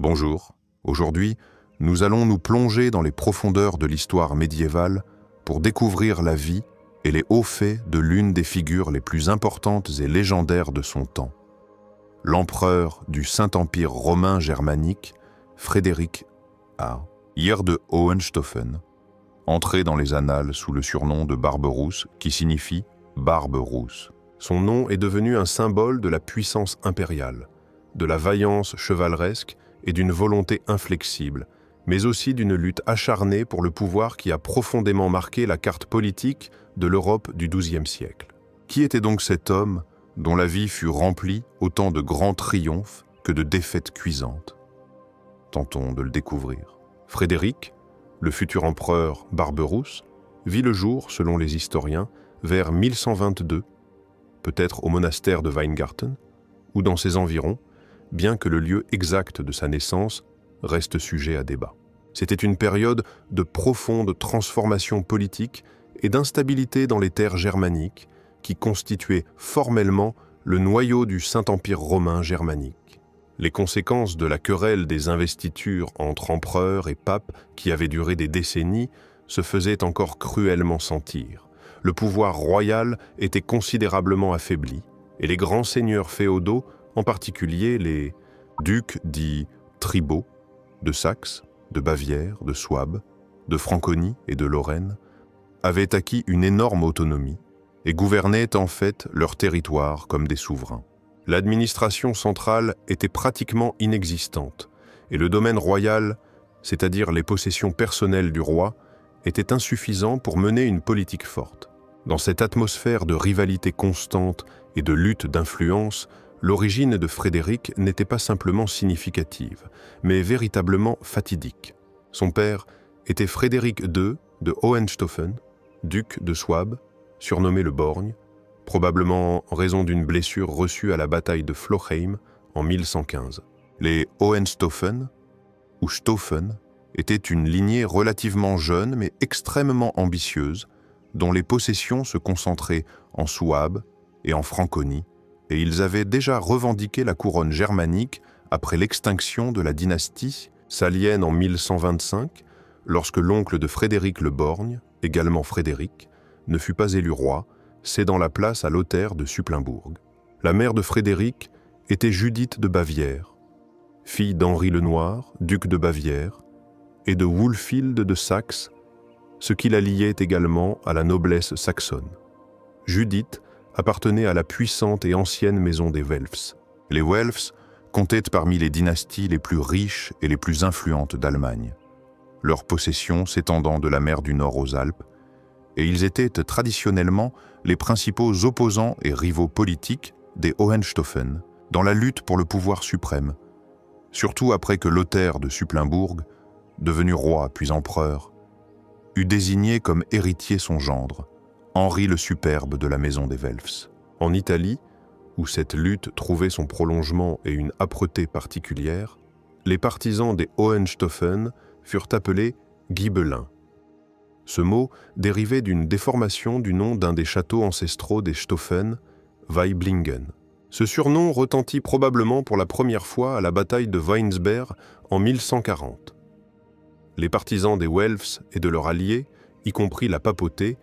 Bonjour, aujourd'hui, nous allons nous plonger dans les profondeurs de l'histoire médiévale pour découvrir la vie et les hauts faits de l'une des figures les plus importantes et légendaires de son temps, l'empereur du Saint-Empire romain germanique, Frédéric Heer de Hohenstaufen, entré dans les annales sous le surnom de Barberousse, qui signifie « barbe rousse ». Son nom est devenu un symbole de la puissance impériale, de la vaillance chevaleresque et d'une volonté inflexible, mais aussi d'une lutte acharnée pour le pouvoir qui a profondément marqué la carte politique de l'Europe du XIIe siècle. Qui était donc cet homme dont la vie fut remplie autant de grands triomphes que de défaites cuisantes? Tentons de le découvrir. Frédéric, le futur empereur Barberousse, vit le jour, selon les historiens, vers 1122, peut-être au monastère de Weingarten, ou dans ses environs, bien que le lieu exact de sa naissance reste sujet à débat. C'était une période de profonde transformation politique et d'instabilité dans les terres germaniques qui constituaient formellement le noyau du Saint-Empire romain germanique. Les conséquences de la querelle des investitures entre empereurs et papes qui avait duré des décennies se faisaient encore cruellement sentir. Le pouvoir royal était considérablement affaibli et les grands seigneurs féodaux, en particulier les ducs dits tribaux de Saxe, de Bavière, de Souabe, de Franconie et de Lorraine, avaient acquis une énorme autonomie et gouvernaient en fait leur territoire comme des souverains. L'administration centrale était pratiquement inexistante et le domaine royal, c'est-à-dire les possessions personnelles du roi, était insuffisant pour mener une politique forte. Dans cette atmosphère de rivalité constante et de lutte d'influence, l'origine de Frédéric n'était pas simplement significative, mais véritablement fatidique. Son père était Frédéric II de Hohenstaufen, duc de Souabe, surnommé le Borgne, probablement en raison d'une blessure reçue à la bataille de Floheim en 1115. Les Hohenstaufen, ou Staufen, étaient une lignée relativement jeune mais extrêmement ambitieuse, dont les possessions se concentraient en Souabe et en Franconie, et ils avaient déjà revendiqué la couronne germanique après l'extinction de la dynastie salienne en 1125, lorsque l'oncle de Frédéric le Borgne, également Frédéric, ne fut pas élu roi, cédant la place à Lothaire de Supplinbourg. La mère de Frédéric était Judith de Bavière, fille d'Henri le Noir, duc de Bavière, et de Wulfilde de Saxe, ce qui la liait également à la noblesse saxonne. Judith appartenait à la puissante et ancienne maison des Welfs. Les Welfs comptaient parmi les dynasties les plus riches et les plus influentes d'Allemagne, leurs possessions s'étendant de la mer du Nord aux Alpes, et ils étaient traditionnellement les principaux opposants et rivaux politiques des Hohenstaufen dans la lutte pour le pouvoir suprême, surtout après que Lothaire de Supplinbourg, devenu roi puis empereur, eut désigné comme héritier son gendre, Henri le Superbe de la maison des Welfs. En Italie, où cette lutte trouvait son prolongement et une âpreté particulière, les partisans des Hohenstaufen furent appelés Ghibellins. Ce mot dérivait d'une déformation du nom d'un des châteaux ancestraux des Staufen, Waiblingen. Ce surnom retentit probablement pour la première fois à la bataille de Weinsberg en 1140. Les partisans des Welfs et de leurs alliés, y compris la papauté,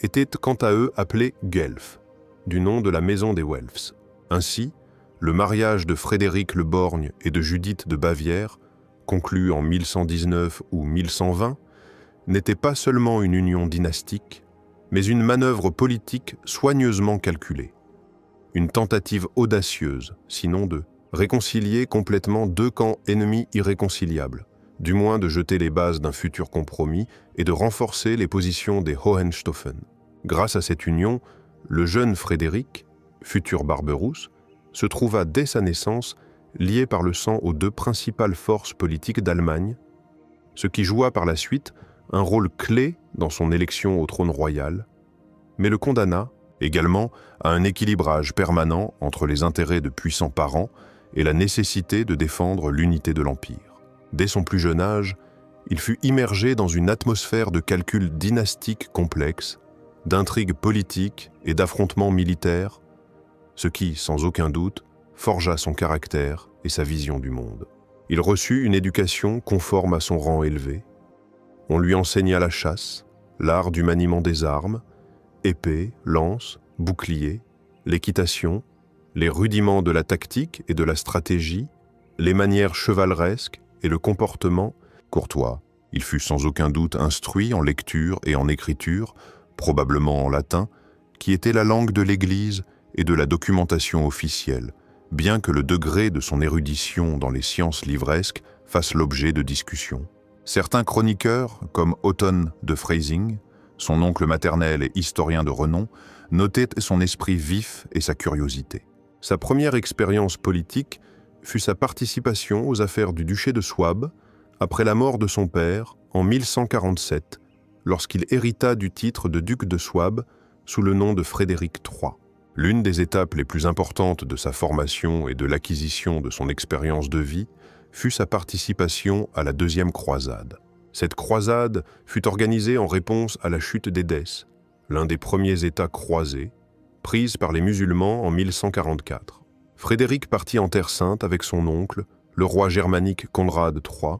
étaient quant à eux appelés Guelfs, du nom de la maison des Welfs. Ainsi, le mariage de Frédéric le Borgne et de Judith de Bavière, conclu en 1119 ou 1120, n'était pas seulement une union dynastique, mais une manœuvre politique soigneusement calculée. Une tentative audacieuse, sinon de réconcilier complètement deux camps ennemis irréconciliables, du moins de jeter les bases d'un futur compromis et de renforcer les positions des Hohenstaufen. Grâce à cette union, le jeune Frédéric, futur Barberousse, se trouva dès sa naissance lié par le sang aux deux principales forces politiques d'Allemagne, ce qui joua par la suite un rôle clé dans son élection au trône royal, mais le condamna également à un équilibrage permanent entre les intérêts de puissants parents et la nécessité de défendre l'unité de l'Empire. Dès son plus jeune âge, il fut immergé dans une atmosphère de calculs dynastiques complexes, d'intrigues politiques et d'affrontements militaires, ce qui, sans aucun doute, forgea son caractère et sa vision du monde. Il reçut une éducation conforme à son rang élevé. On lui enseigna la chasse, l'art du maniement des armes, épée, lance, bouclier, l'équitation, les rudiments de la tactique et de la stratégie, les manières chevaleresques et le comportement courtois. Il fut sans aucun doute instruit en lecture et en écriture, probablement en latin, qui était la langue de l'Église et de la documentation officielle, bien que le degré de son érudition dans les sciences livresques fasse l'objet de discussions. Certains chroniqueurs, comme Othon de Freising, son oncle maternel et historien de renom, notaient son esprit vif et sa curiosité. Sa première expérience politique fut sa participation aux affaires du duché de Souabe, après la mort de son père, en 1147, lorsqu'il hérita du titre de duc de Souabe sous le nom de Frédéric III. L'une des étapes les plus importantes de sa formation et de l'acquisition de son expérience de vie fut sa participation à la Deuxième Croisade. Cette croisade fut organisée en réponse à la chute d'Édesse, l'un des premiers États croisés, prise par les musulmans en 1144. Frédéric partit en Terre Sainte avec son oncle, le roi germanique Conrad III,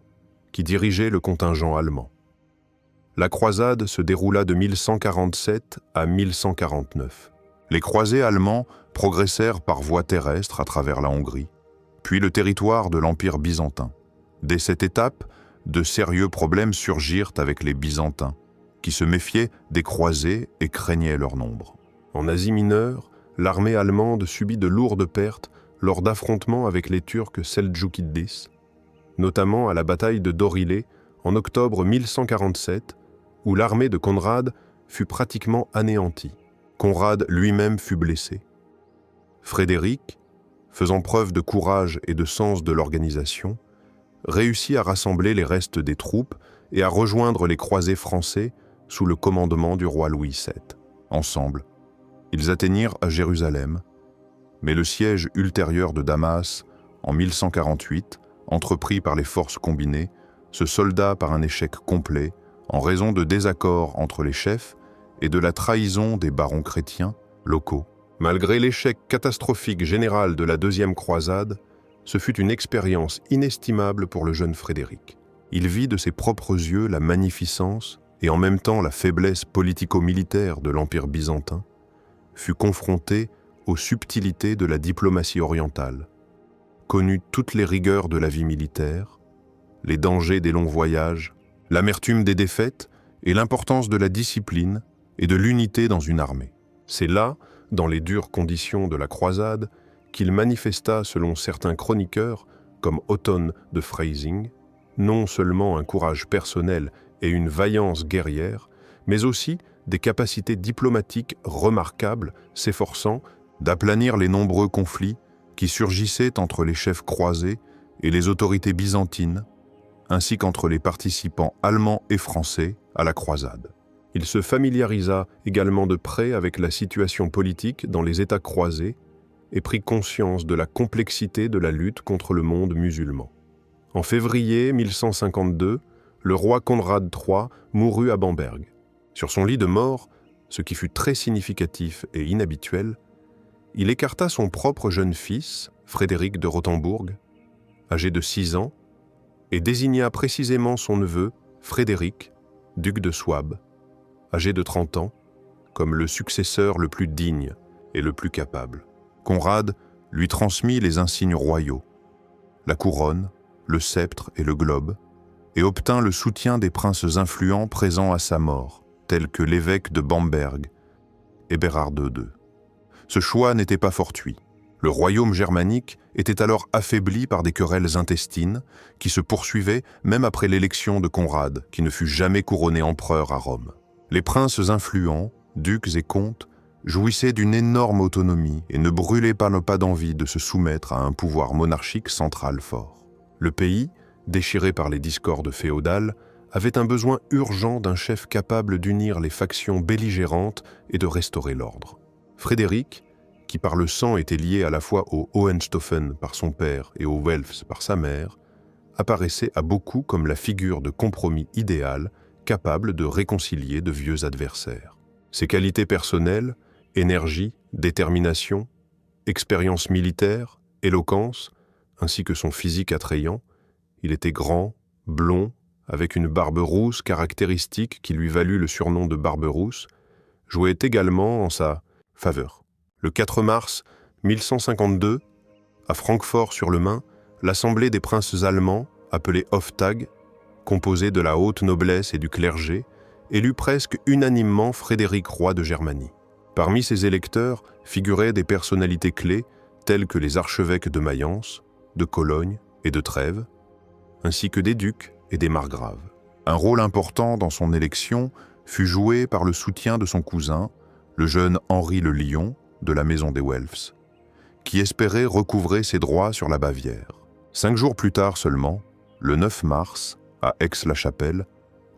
qui dirigeait le contingent allemand. La croisade se déroula de 1147 à 1149. Les croisés allemands progressèrent par voie terrestre à travers la Hongrie, puis le territoire de l'Empire byzantin. Dès cette étape, de sérieux problèmes surgirent avec les Byzantins, qui se méfiaient des croisés et craignaient leur nombre. En Asie mineure, l'armée allemande subit de lourdes pertes lors d'affrontements avec les Turcs seldjoukidis, notamment à la bataille de Dorilé en octobre 1147, où l'armée de Conrad fut pratiquement anéantie. Conrad lui-même fut blessé. Frédéric, faisant preuve de courage et de sens de l'organisation, réussit à rassembler les restes des troupes et à rejoindre les croisés français sous le commandement du roi Louis VII. Ensemble, ils atteignirent à Jérusalem, mais le siège ultérieur de Damas, en 1148, entrepris par les forces combinées, se solda par un échec complet en raison de désaccords entre les chefs et de la trahison des barons chrétiens locaux. Malgré l'échec catastrophique général de la Deuxième Croisade, ce fut une expérience inestimable pour le jeune Frédéric. Il vit de ses propres yeux la magnificence et en même temps la faiblesse politico-militaire de l'Empire byzantin, fut confronté aux subtilités de la diplomatie orientale, connut toutes les rigueurs de la vie militaire, les dangers des longs voyages, l'amertume des défaites et l'importance de la discipline et de l'unité dans une armée. C'est là, dans les dures conditions de la croisade, qu'il manifesta, selon certains chroniqueurs, comme Othon de Freising, non seulement un courage personnel et une vaillance guerrière, mais aussi des capacités diplomatiques remarquables, s'efforçant d'aplanir les nombreux conflits qui surgissaient entre les chefs croisés et les autorités byzantines, ainsi qu'entre les participants allemands et français à la croisade. Il se familiarisa également de près avec la situation politique dans les États croisés et prit conscience de la complexité de la lutte contre le monde musulman. En février 1152, le roi Conrad III mourut à Bamberg. Sur son lit de mort, ce qui fut très significatif et inhabituel, il écarta son propre jeune fils, Frédéric de Rothenbourg, âgé de 6 ans, et désigna précisément son neveu, Frédéric, duc de Souabe, âgé de 30 ans, comme le successeur le plus digne et le plus capable. Conrad lui transmit les insignes royaux, la couronne, le sceptre et le globe, et obtint le soutien des princes influents présents à sa mort, tels que l'évêque de Bamberg, Eberhard II. Ce choix n'était pas fortuit. Le royaume germanique était alors affaibli par des querelles intestines qui se poursuivaient même après l'élection de Conrad, qui ne fut jamais couronné empereur à Rome. Les princes influents, ducs et comtes, jouissaient d'une énorme autonomie et ne brûlaient pas d'envie de se soumettre à un pouvoir monarchique central fort. Le pays, déchiré par les discordes féodales, avait un besoin urgent d'un chef capable d'unir les factions belligérantes et de restaurer l'ordre. Frédéric, qui par le sang était lié à la fois aux Hohenstaufen par son père et aux Welfs par sa mère, apparaissait à beaucoup comme la figure de compromis idéal capable de réconcilier de vieux adversaires. Ses qualités personnelles, énergie, détermination, expérience militaire, éloquence, ainsi que son physique attrayant, Il était grand, blond, avec une barbe rousse caractéristique qui lui valut le surnom de Barberousse, jouait également en sa faveur. Le 4 mars 1152, à Francfort-sur-le-Main, l'Assemblée des princes allemands, appelée Hoftag, composée de la haute noblesse et du clergé, élut presque unanimement Frédéric roi de Germanie. Parmi ses électeurs figuraient des personnalités clés telles que les archevêques de Mayence, de Cologne et de Trèves, ainsi que des ducs et des margraves. Un rôle important dans son élection fut joué par le soutien de son cousin, le jeune Henri le Lion de la maison des Welfs, qui espérait recouvrer ses droits sur la Bavière. 5 jours plus tard seulement, le 9 mars, à Aix-la-Chapelle,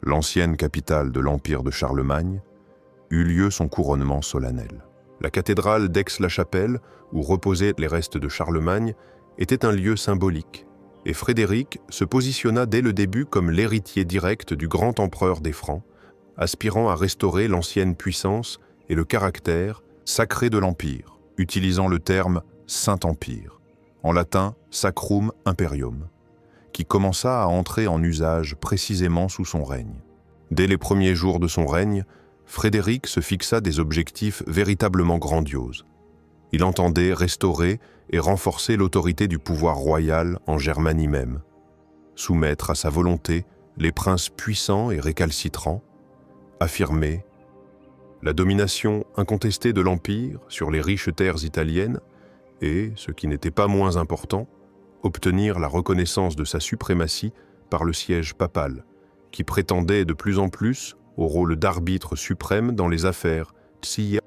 l'ancienne capitale de l'Empire de Charlemagne, eut lieu son couronnement solennel. La cathédrale d'Aix-la-Chapelle, où reposaient les restes de Charlemagne, était un lieu symbolique, et Frédéric se positionna dès le début comme l'héritier direct du grand empereur des Francs, aspirant à restaurer l'ancienne puissance et le caractère sacré de l'Empire, utilisant le terme « Saint-Empire », en latin « Sacrum Imperium », qui commença à entrer en usage précisément sous son règne. Dès les premiers jours de son règne, Frédéric se fixa des objectifs véritablement grandioses. Il entendait restaurer et renforcer l'autorité du pouvoir royal en Germanie même, soumettre à sa volonté les princes puissants et récalcitrants, affirmer la domination incontestée de l'Empire sur les riches terres italiennes et, ce qui n'était pas moins important, obtenir la reconnaissance de sa suprématie par le siège papal, qui prétendait de plus en plus au rôle d'arbitre suprême dans les affaires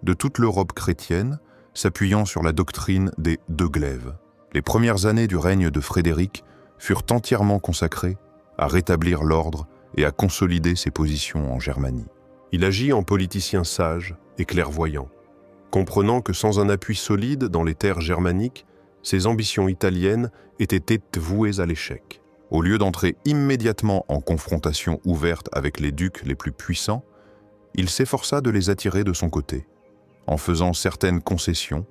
de toute l'Europe chrétienne, s'appuyant sur la doctrine des deux glaives. Les premières années du règne de Frédéric furent entièrement consacrées à rétablir l'ordre et à consolider ses positions en Germanie. Il agit en politicien sage et clairvoyant, comprenant que sans un appui solide dans les terres germaniques, ses ambitions italiennes étaient vouées à l'échec. Au lieu d'entrer immédiatement en confrontation ouverte avec les ducs les plus puissants, il s'efforça de les attirer de son côté, en faisant certaines concessions,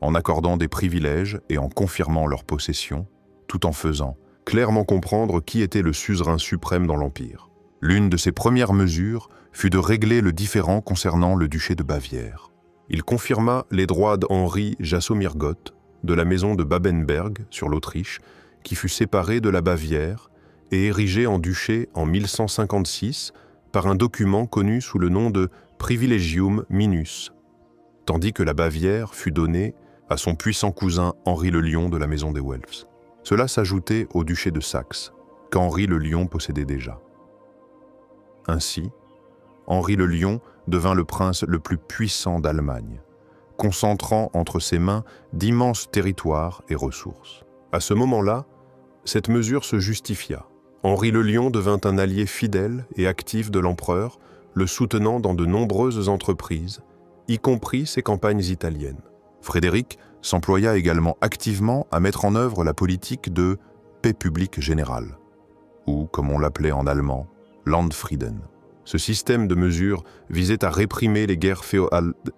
en accordant des privilèges et en confirmant leur possession, tout en faisant clairement comprendre qui était le suzerain suprême dans l'Empire. L'une de ses premières mesures fut de régler le différend concernant le duché de Bavière. Il confirma les droits d'Henri Jasomirgott de la maison de Babenberg sur l'Autriche, qui fut séparée de la Bavière et érigée en duché en 1156 par un document connu sous le nom de Privilegium Minus, tandis que la Bavière fut donnée à son puissant cousin Henri le Lion de la maison des Welfs. Cela s'ajoutait au duché de Saxe, qu'Henri le Lion possédait déjà. Ainsi, Henri le Lion devint le prince le plus puissant d'Allemagne, concentrant entre ses mains d'immenses territoires et ressources. À ce moment-là, cette mesure se justifia. Henri le Lion devint un allié fidèle et actif de l'empereur, le soutenant dans de nombreuses entreprises, y compris ses campagnes italiennes. Frédéric s'employa également activement à mettre en œuvre la politique de paix publique générale, ou, comme on l'appelait en allemand, Landfrieden. Ce système de mesures visait à réprimer les guerres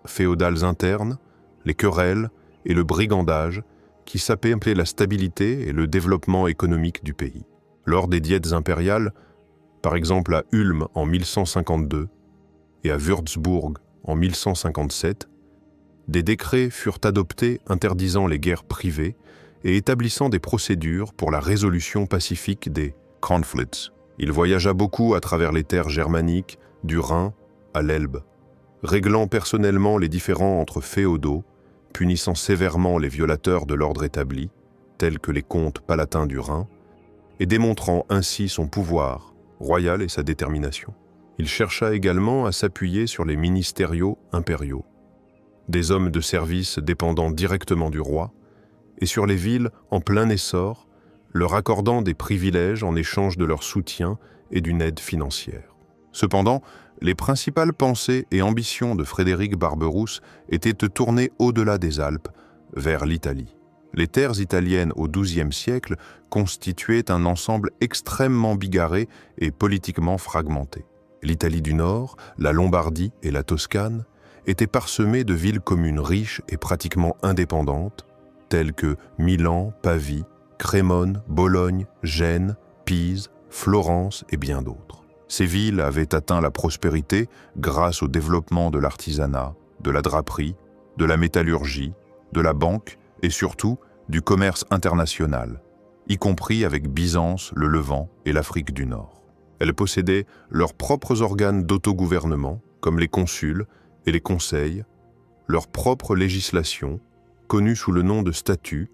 féodales internes, les querelles et le brigandage qui sapaient la stabilité et le développement économique du pays. Lors des diètes impériales, par exemple à Ulm en 1152 et à Würzburg en 1157, des décrets furent adoptés interdisant les guerres privées et établissant des procédures pour la résolution pacifique des conflits. Il voyagea beaucoup à travers les terres germaniques, du Rhin à l'Elbe, réglant personnellement les différends entre féodaux, punissant sévèrement les violateurs de l'ordre établi, tels que les comtes palatins du Rhin, et démontrant ainsi son pouvoir royal et sa détermination. Il chercha également à s'appuyer sur les ministériaux impériaux, des hommes de service dépendant directement du roi, et sur les villes en plein essor, leur accordant des privilèges en échange de leur soutien et d'une aide financière. Cependant, les principales pensées et ambitions de Frédéric Barberousse étaient de tourner au-delà des Alpes, vers l'Italie. Les terres italiennes au XIIe siècle constituaient un ensemble extrêmement bigarré et politiquement fragmenté. L'Italie du Nord, la Lombardie et la Toscane étaient parsemées de villes-communes riches et pratiquement indépendantes, telles que Milan, Pavie, Crémone, Bologne, Gênes, Pise, Florence et bien d'autres. Ces villes avaient atteint la prospérité grâce au développement de l'artisanat, de la draperie, de la métallurgie, de la banque et surtout du commerce international, y compris avec Byzance, le Levant et l'Afrique du Nord. Elles possédaient leurs propres organes d'autogouvernement, comme les consuls et les conseils, leur propre législation, connue sous le nom de statuts,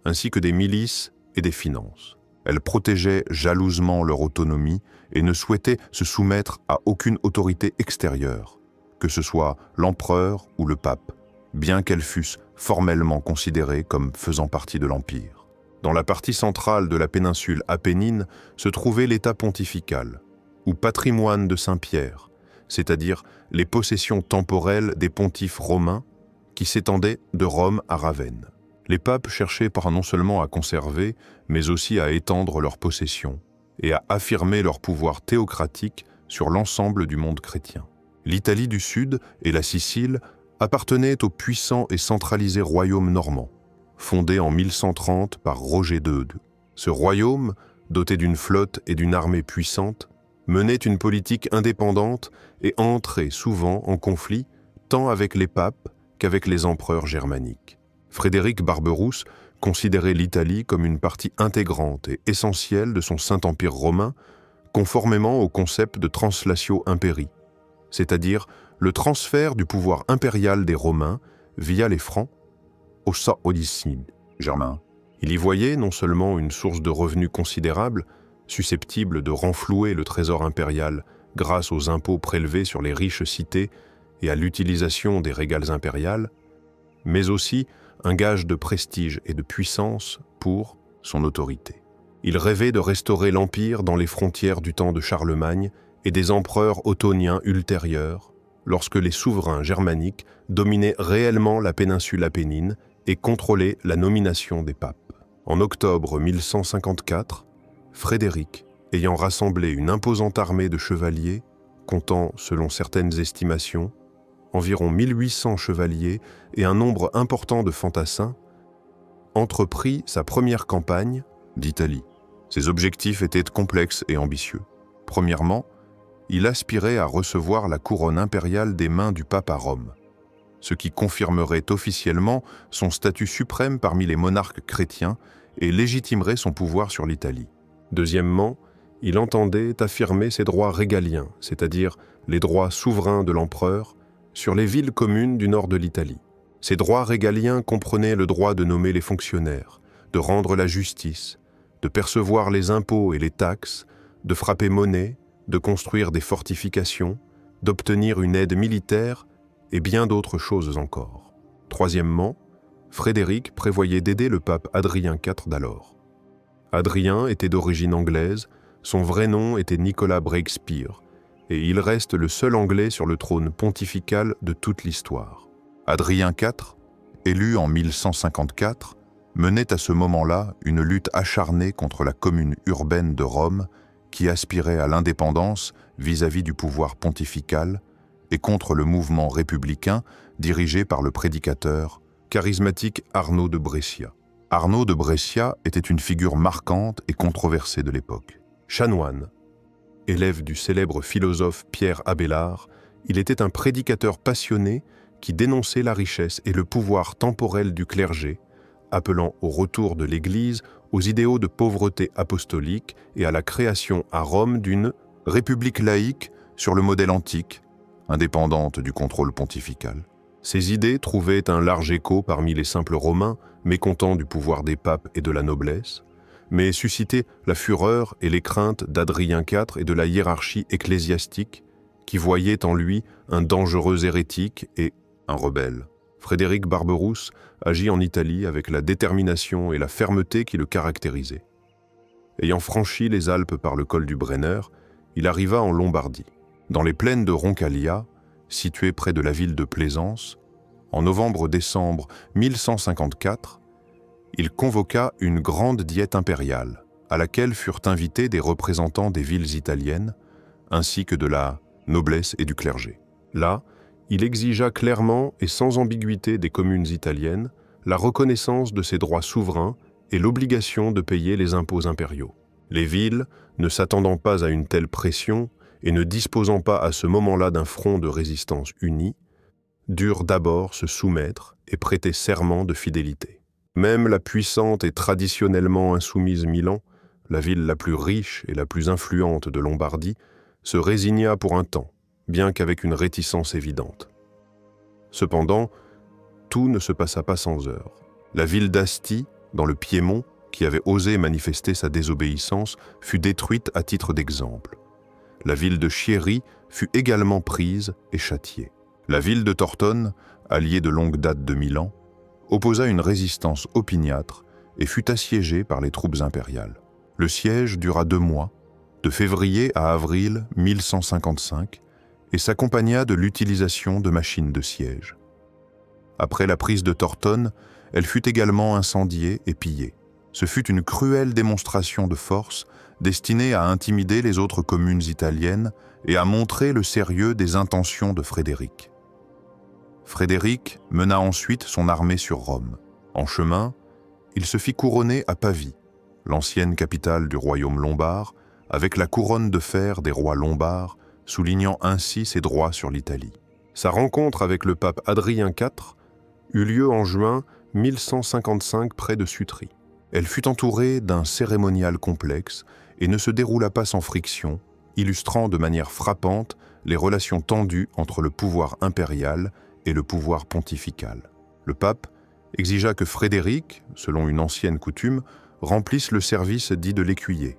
ainsi que des milices et des finances. Elles protégeaient jalousement leur autonomie et ne souhaitaient se soumettre à aucune autorité extérieure, que ce soit l'empereur ou le pape, bien qu'elles fussent formellement considérées comme faisant partie de l'Empire. Dans la partie centrale de la péninsule apennine se trouvait l'État pontifical, ou patrimoine de Saint-Pierre, c'est-à-dire les possessions temporelles des pontifes romains qui s'étendaient de Rome à Ravenne. Les papes cherchaient non seulement à conserver, mais aussi à étendre leurs possessions et à affirmer leur pouvoir théocratique sur l'ensemble du monde chrétien. L'Italie du Sud et la Sicile appartenaient au puissant et centralisé royaume normand, fondé en 1130 par Roger II. Ce royaume, doté d'une flotte et d'une armée puissante, menait une politique indépendante et entrait souvent en conflit tant avec les papes qu'avec les empereurs germaniques. Frédéric Barberousse considérait l'Italie comme une partie intégrante et essentielle de son Saint-Empire romain, conformément au concept de translatio imperii, c'est-à-dire le transfert du pouvoir impérial des Romains via les Francs aux Sarracines germains. Il y voyait non seulement une source de revenus considérable, susceptible de renflouer le trésor impérial grâce aux impôts prélevés sur les riches cités et à l'utilisation des régales impériales, mais aussi un gage de prestige et de puissance pour son autorité. Il rêvait de restaurer l'Empire dans les frontières du temps de Charlemagne et des empereurs ottoniens ultérieurs, lorsque les souverains germaniques dominaient réellement la péninsule apennine et contrôlaient la nomination des papes. En octobre 1154, Frédéric, ayant rassemblé une imposante armée de chevaliers, comptant, selon certaines estimations, environ 1800 chevaliers et un nombre important de fantassins, entreprit sa première campagne d'Italie. Ses objectifs étaient complexes et ambitieux. Premièrement, il aspirait à recevoir la couronne impériale des mains du pape à Rome, ce qui confirmerait officiellement son statut suprême parmi les monarques chrétiens et légitimerait son pouvoir sur l'Italie. Deuxièmement, il entendait affirmer ses droits régaliens, c'est-à-dire les droits souverains de l'empereur, sur les villes communes du nord de l'Italie. Ces droits régaliens comprenaient le droit de nommer les fonctionnaires, de rendre la justice, de percevoir les impôts et les taxes, de frapper monnaie, de construire des fortifications, d'obtenir une aide militaire et bien d'autres choses encore. Troisièmement, Frédéric prévoyait d'aider le pape Adrien IV d'alors. Adrien était d'origine anglaise, son vrai nom était Nicolas Breakspere, et il reste le seul Anglais sur le trône pontifical de toute l'histoire. Adrien IV, élu en 1154, menait à ce moment-là une lutte acharnée contre la commune urbaine de Rome qui aspirait à l'indépendance vis-à-vis du pouvoir pontifical et contre le mouvement républicain dirigé par le prédicateur charismatique Arnaud de Brescia. Arnaud de Brescia était une figure marquante et controversée de l'époque. Chanoine, élève du célèbre philosophe Pierre Abélard, il était un prédicateur passionné qui dénonçait la richesse et le pouvoir temporel du clergé, appelant au retour de l'Église aux idéaux de pauvreté apostolique et à la création à Rome d'une république laïque sur le modèle antique, indépendante du contrôle pontifical. Ces idées trouvaient un large écho parmi les simples Romains, mécontents du pouvoir des papes et de la noblesse, mais suscitaient la fureur et les craintes d'Adrien IV et de la hiérarchie ecclésiastique, qui voyaient en lui un dangereux hérétique et un rebelle. Frédéric Barberousse agit en Italie avec la détermination et la fermeté qui le caractérisaient. Ayant franchi les Alpes par le col du Brenner, il arriva en Lombardie. Dans les plaines de Roncalia, situées près de la ville de Plaisance, en novembre-décembre 1154, il convoqua une grande diète impériale, à laquelle furent invités des représentants des villes italiennes, ainsi que de la noblesse et du clergé. Là, il exigea clairement et sans ambiguïté des communes italiennes la reconnaissance de ses droits souverains et l'obligation de payer les impôts impériaux. Les villes, ne s'attendant pas à une telle pression et ne disposant pas à ce moment-là d'un front de résistance uni, durent d'abord se soumettre et prêter serment de fidélité. Même la puissante et traditionnellement insoumise Milan, la ville la plus riche et la plus influente de Lombardie, se résigna pour un temps, bien qu'avec une réticence évidente. Cependant, tout ne se passa pas sans heurts. La ville d'Asti, dans le Piémont, qui avait osé manifester sa désobéissance, fut détruite à titre d'exemple. La ville de Chieri fut également prise et châtiée. La ville de Tortone, alliée de longue date de Milan, opposa une résistance opiniâtre et fut assiégée par les troupes impériales. Le siège dura 2 mois, de février à avril 1155, et s'accompagna de l'utilisation de machines de siège. Après la prise de Tortone, elle fut également incendiée et pillée. Ce fut une cruelle démonstration de force destinée à intimider les autres communes italiennes et à montrer le sérieux des intentions de Frédéric. Frédéric mena ensuite son armée sur Rome. En chemin, il se fit couronner à Pavie, l'ancienne capitale du royaume lombard, avec la couronne de fer des rois lombards, soulignant ainsi ses droits sur l'Italie. Sa rencontre avec le pape Adrien IV eut lieu en juin 1155 près de Sutri. Elle fut entourée d'un cérémonial complexe et ne se déroula pas sans friction, illustrant de manière frappante les relations tendues entre le pouvoir impérial et le pouvoir pontifical. Le pape exigea que Frédéric, selon une ancienne coutume, remplisse le service dit de l'écuyer,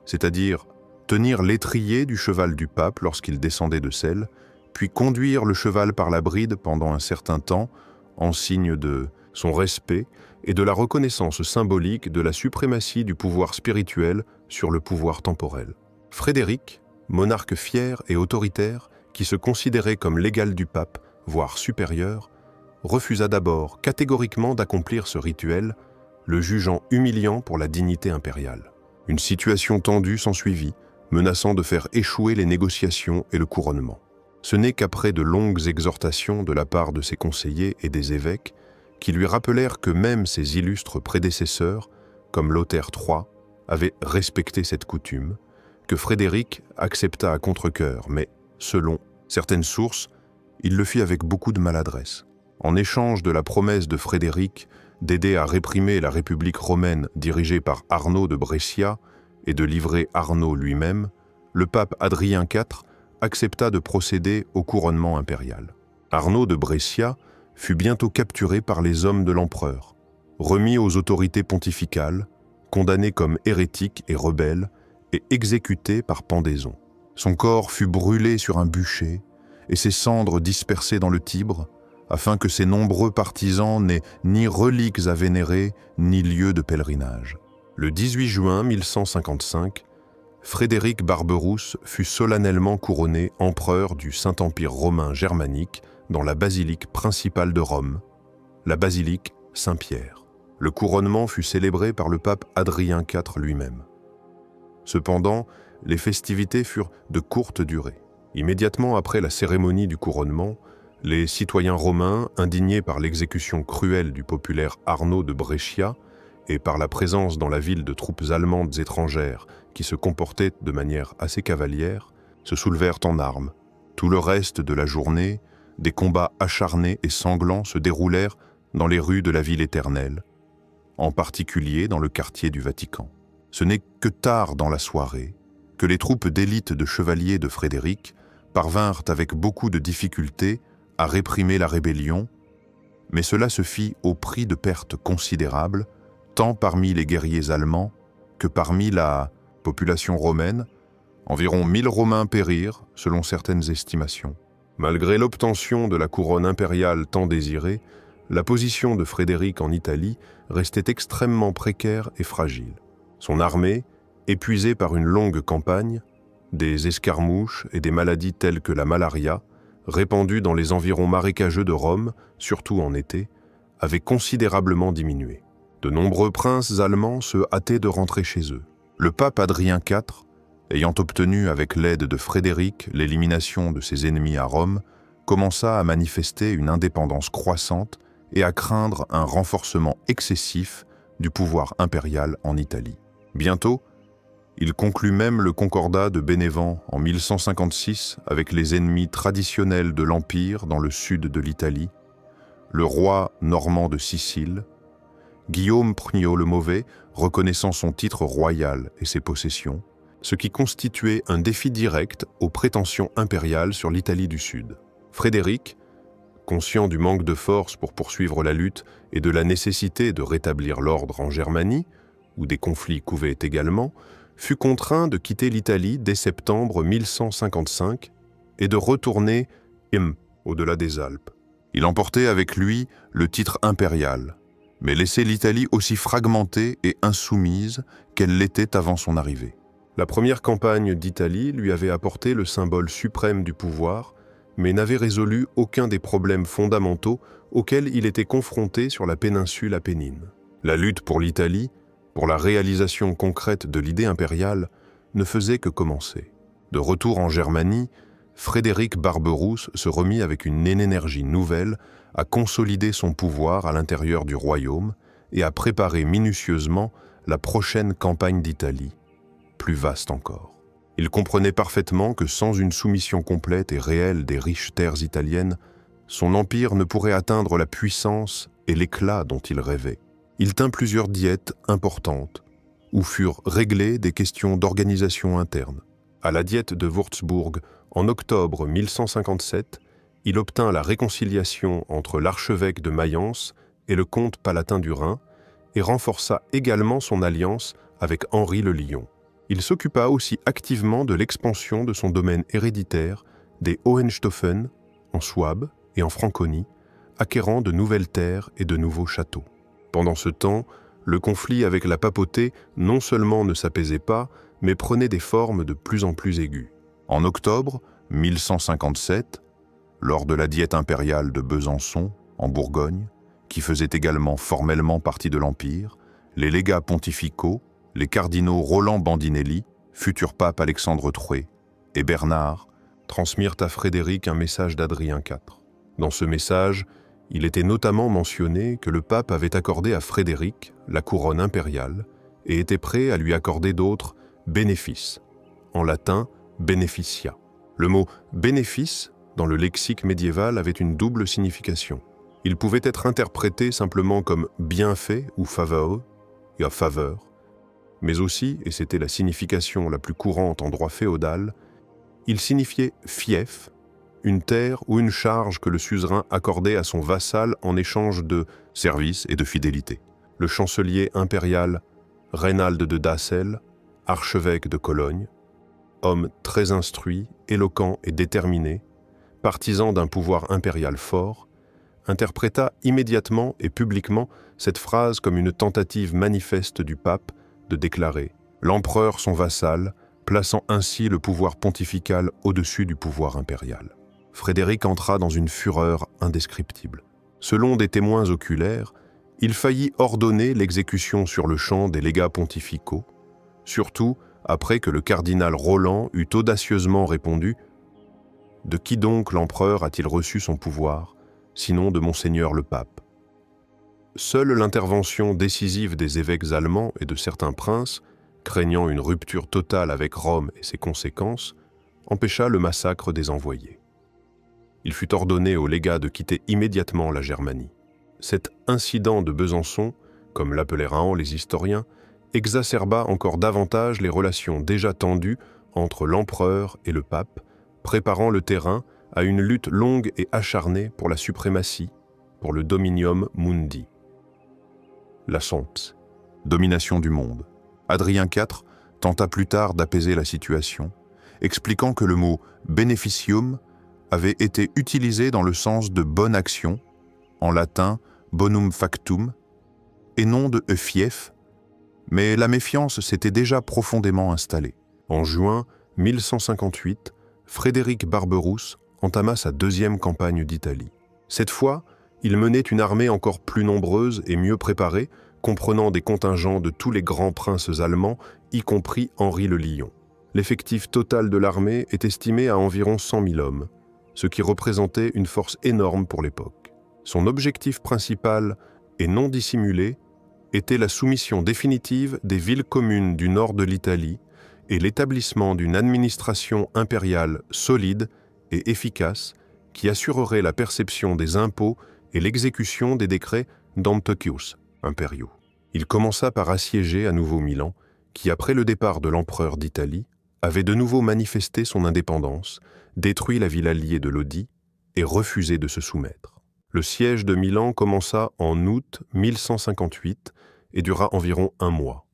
c'est-à-dire tenir l'étrier du cheval du pape lorsqu'il descendait de selle, puis conduire le cheval par la bride pendant un certain temps, en signe de son respect et de la reconnaissance symbolique de la suprématie du pouvoir spirituel sur le pouvoir temporel. Frédéric, monarque fier et autoritaire, qui se considérait comme l'égal du pape, voire supérieur, refusa d'abord catégoriquement d'accomplir ce rituel, le jugeant humiliant pour la dignité impériale. Une situation tendue s'ensuivit, menaçant de faire échouer les négociations et le couronnement. Ce n'est qu'après de longues exhortations de la part de ses conseillers et des évêques, qui lui rappelèrent que même ses illustres prédécesseurs, comme Lothaire III, avaient respecté cette coutume, que Frédéric accepta à contre-cœur, mais, selon certaines sources, il le fit avec beaucoup de maladresse. En échange de la promesse de Frédéric d'aider à réprimer la République romaine dirigée par Arnaud de Brescia et de livrer Arnaud lui-même, le pape Adrien IV accepta de procéder au couronnement impérial. Arnaud de Brescia fut bientôt capturé par les hommes de l'empereur, remis aux autorités pontificales, condamné comme hérétique et rebelle et exécuté par pendaison. Son corps fut brûlé sur un bûcher et ses cendres dispersées dans le Tibre, afin que ses nombreux partisans n'aient ni reliques à vénérer, ni lieu de pèlerinage. Le 18 juin 1155, Frédéric Barberousse fut solennellement couronné empereur du Saint-Empire romain germanique dans la basilique principale de Rome, la basilique Saint-Pierre. Le couronnement fut célébré par le pape Adrien IV lui-même. Cependant, les festivités furent de courte durée. Immédiatement après la cérémonie du couronnement, les citoyens romains, indignés par l'exécution cruelle du populaire Arnaud de Brescia et par la présence dans la ville de troupes allemandes étrangères qui se comportaient de manière assez cavalière, se soulevèrent en armes. Tout le reste de la journée, des combats acharnés et sanglants se déroulèrent dans les rues de la ville éternelle, en particulier dans le quartier du Vatican. Ce n'est que tard dans la soirée que les troupes d'élite de chevaliers de Frédéric parvinrent avec beaucoup de difficultés à réprimer la rébellion, mais cela se fit au prix de pertes considérables, tant parmi les guerriers allemands que parmi la population romaine. Environ 1000 Romains périrent, selon certaines estimations. Malgré l'obtention de la couronne impériale tant désirée, la position de Frédéric en Italie restait extrêmement précaire et fragile. Son armée, épuisée par une longue campagne, des escarmouches et des maladies telles que la malaria, répandues dans les environs marécageux de Rome, surtout en été, avait considérablement diminué. De nombreux princes allemands se hâtaient de rentrer chez eux. Le pape Adrien IV, ayant obtenu avec l'aide de Frédéric l'élimination de ses ennemis à Rome, commença à manifester une indépendance croissante et à craindre un renforcement excessif du pouvoir impérial en Italie. Bientôt, Il conclut même le concordat de Bénévent en 1156 avec les ennemis traditionnels de l'Empire dans le sud de l'Italie, le roi normand de Sicile, Guillaume Ier le Mauvais reconnaissant son titre royal et ses possessions, ce qui constituait un défi direct aux prétentions impériales sur l'Italie du Sud. Frédéric, conscient du manque de force pour poursuivre la lutte et de la nécessité de rétablir l'ordre en Germanie, où des conflits couvaient également, fut contraint de quitter l'Italie dès septembre 1155 et de retourner au-delà des Alpes. Il emportait avec lui le titre impérial, mais laissait l'Italie aussi fragmentée et insoumise qu'elle l'était avant son arrivée. La première campagne d'Italie lui avait apporté le symbole suprême du pouvoir, mais n'avait résolu aucun des problèmes fondamentaux auxquels il était confronté sur la péninsule apennine. La lutte pour l'Italie, pour la réalisation concrète de l'idée impériale, ne faisait que commencer. De retour en Germanie, Frédéric Barberousse se remit avec une énergie nouvelle à consolider son pouvoir à l'intérieur du royaume et à préparer minutieusement la prochaine campagne d'Italie, plus vaste encore. Il comprenait parfaitement que sans une soumission complète et réelle des riches terres italiennes, son empire ne pourrait atteindre la puissance et l'éclat dont il rêvait. Il tint plusieurs diètes importantes, où furent réglées des questions d'organisation interne. À la diète de Würzburg, en octobre 1157, il obtint la réconciliation entre l'archevêque de Mayence et le comte palatin du Rhin, et renforça également son alliance avec Henri le Lion. Il s'occupa aussi activement de l'expansion de son domaine héréditaire des Hohenstaufen, en Souabe et en Franconie, acquérant de nouvelles terres et de nouveaux châteaux. Pendant ce temps, le conflit avec la papauté non seulement ne s'apaisait pas, mais prenait des formes de plus en plus aiguës. En octobre 1157, lors de la diète impériale de Besançon, en Bourgogne, qui faisait également formellement partie de l'Empire, les légats pontificaux, les cardinaux Roland Bandinelli, futur pape Alexandre III, et Bernard, transmirent à Frédéric un message d'Adrien IV. Dans ce message, il était notamment mentionné que le pape avait accordé à Frédéric la couronne impériale et était prêt à lui accorder d'autres bénéfices, en latin beneficia. Le mot bénéfice, dans le lexique médiéval, avait une double signification. Il pouvait être interprété simplement comme bienfait ou faveur, mais aussi, et c'était la signification la plus courante en droit féodal, il signifiait fief, une terre ou une charge que le suzerain accordait à son vassal en échange de service et de fidélité. Le chancelier impérial Raynald de Dassel, archevêque de Cologne, homme très instruit, éloquent et déterminé, partisan d'un pouvoir impérial fort, interpréta immédiatement et publiquement cette phrase comme une tentative manifeste du pape de déclarer « l'empereur son vassal », plaçant ainsi le pouvoir pontifical au-dessus du pouvoir impérial. Frédéric entra dans une fureur indescriptible. Selon des témoins oculaires, il faillit ordonner l'exécution sur le champ des légats pontificaux, surtout après que le cardinal Roland eut audacieusement répondu « De qui donc l'empereur a-t-il reçu son pouvoir, sinon de Monseigneur le pape ?» Seule l'intervention décisive des évêques allemands et de certains princes, craignant une rupture totale avec Rome et ses conséquences, empêcha le massacre des envoyés. Il fut ordonné aux légats de quitter immédiatement la Germanie. Cet incident de Besançon, comme l'appelleraient les historiens, exacerba encore davantage les relations déjà tendues entre l'empereur et le pape, préparant le terrain à une lutte longue et acharnée pour la suprématie, pour le dominium mundi. La Sonte, domination du monde. Adrien IV tenta plus tard d'apaiser la situation, expliquant que le mot « beneficium » avait été utilisé dans le sens de « bonne action », en latin « bonum factum », et non de « fief », mais la méfiance s'était déjà profondément installée. En juin 1158, Frédéric Barberousse entama sa deuxième campagne d'Italie. Cette fois, il menait une armée encore plus nombreuse et mieux préparée, comprenant des contingents de tous les grands princes allemands, y compris Henri le Lion. L'effectif total de l'armée est estimé à environ 100 000 hommes, ce qui représentait une force énorme pour l'époque. Son objectif principal, et non dissimulé, était la soumission définitive des villes communes du nord de l'Italie, et l'établissement d'une administration impériale solide et efficace qui assurerait la perception des impôts et l'exécution des décrets d'Antiochus impériaux. Il commença par assiéger à nouveau Milan, qui, après le départ de l'empereur d'Italie, avait de nouveau manifesté son indépendance, détruit la ville alliée de Lodi et refusé de se soumettre. Le siège de Milan commença en août 1158 et dura environ un mois.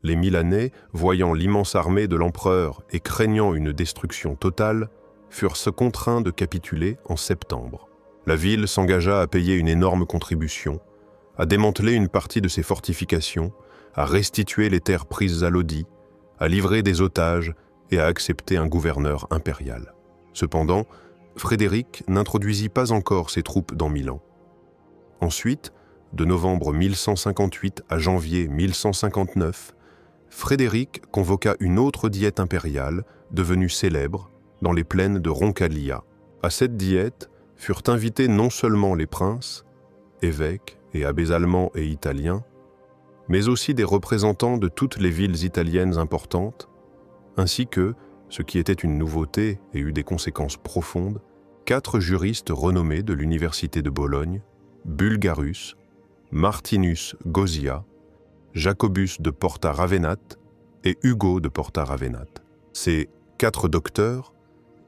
Les Milanais, voyant l'immense armée de l'empereur et craignant une destruction totale, furent contraints de capituler en septembre. La ville s'engagea à payer une énorme contribution, à démanteler une partie de ses fortifications, à restituer les terres prises à Lodi, à livrer des otages et à accepter un gouverneur impérial. Cependant, Frédéric n'introduisit pas encore ses troupes dans Milan. Ensuite, de novembre 1158 à janvier 1159, Frédéric convoqua une autre diète impériale, devenue célèbre, dans les plaines de Roncaglia. À cette diète furent invités non seulement les princes, évêques et abbés allemands et italiens, mais aussi des représentants de toutes les villes italiennes importantes, ainsi que, ce qui était une nouveauté et eut des conséquences profondes, 4 juristes renommés de l'université de Bologne, Bulgarus, Martinus Gosia, Jacobus de Porta Ravenat et Hugo de Porta Ravenat. Ces 4 docteurs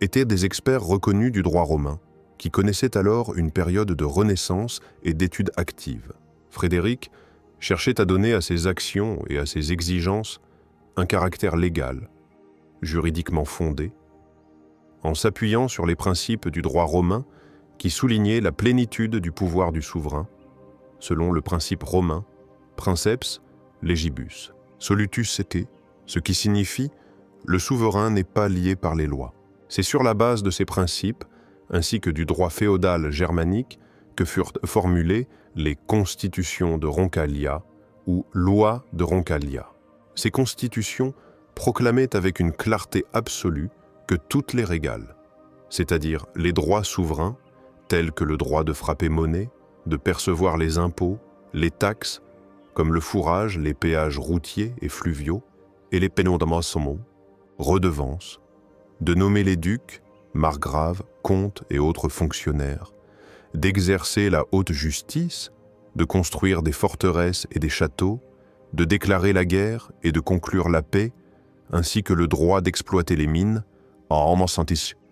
étaient des experts reconnus du droit romain, qui connaissaient alors une période de renaissance et d'études actives. Frédéric cherchait à donner à ses actions et à ses exigences un caractère légal, juridiquement fondé, en s'appuyant sur les principes du droit romain qui soulignaient la plénitude du pouvoir du souverain, selon le principe romain Princeps legibus, solutus sete, ce qui signifie « le souverain n'est pas lié par les lois ». C'est sur la base de ces principes, ainsi que du droit féodal germanique, que furent formulées les constitutions de Roncaglia ou lois de Roncaglia. Ces constitutions proclamaient avec une clarté absolue que toutes les régales, c'est-à-dire les droits souverains, tels que le droit de frapper monnaie, de percevoir les impôts, les taxes, comme le fourrage, les péages routiers et fluviaux, et les penodamassomos, redevances, de nommer les ducs, margraves, comtes et autres fonctionnaires, d'exercer la haute justice, de construire des forteresses et des châteaux, de déclarer la guerre et de conclure la paix, ainsi que le droit d'exploiter les mines, en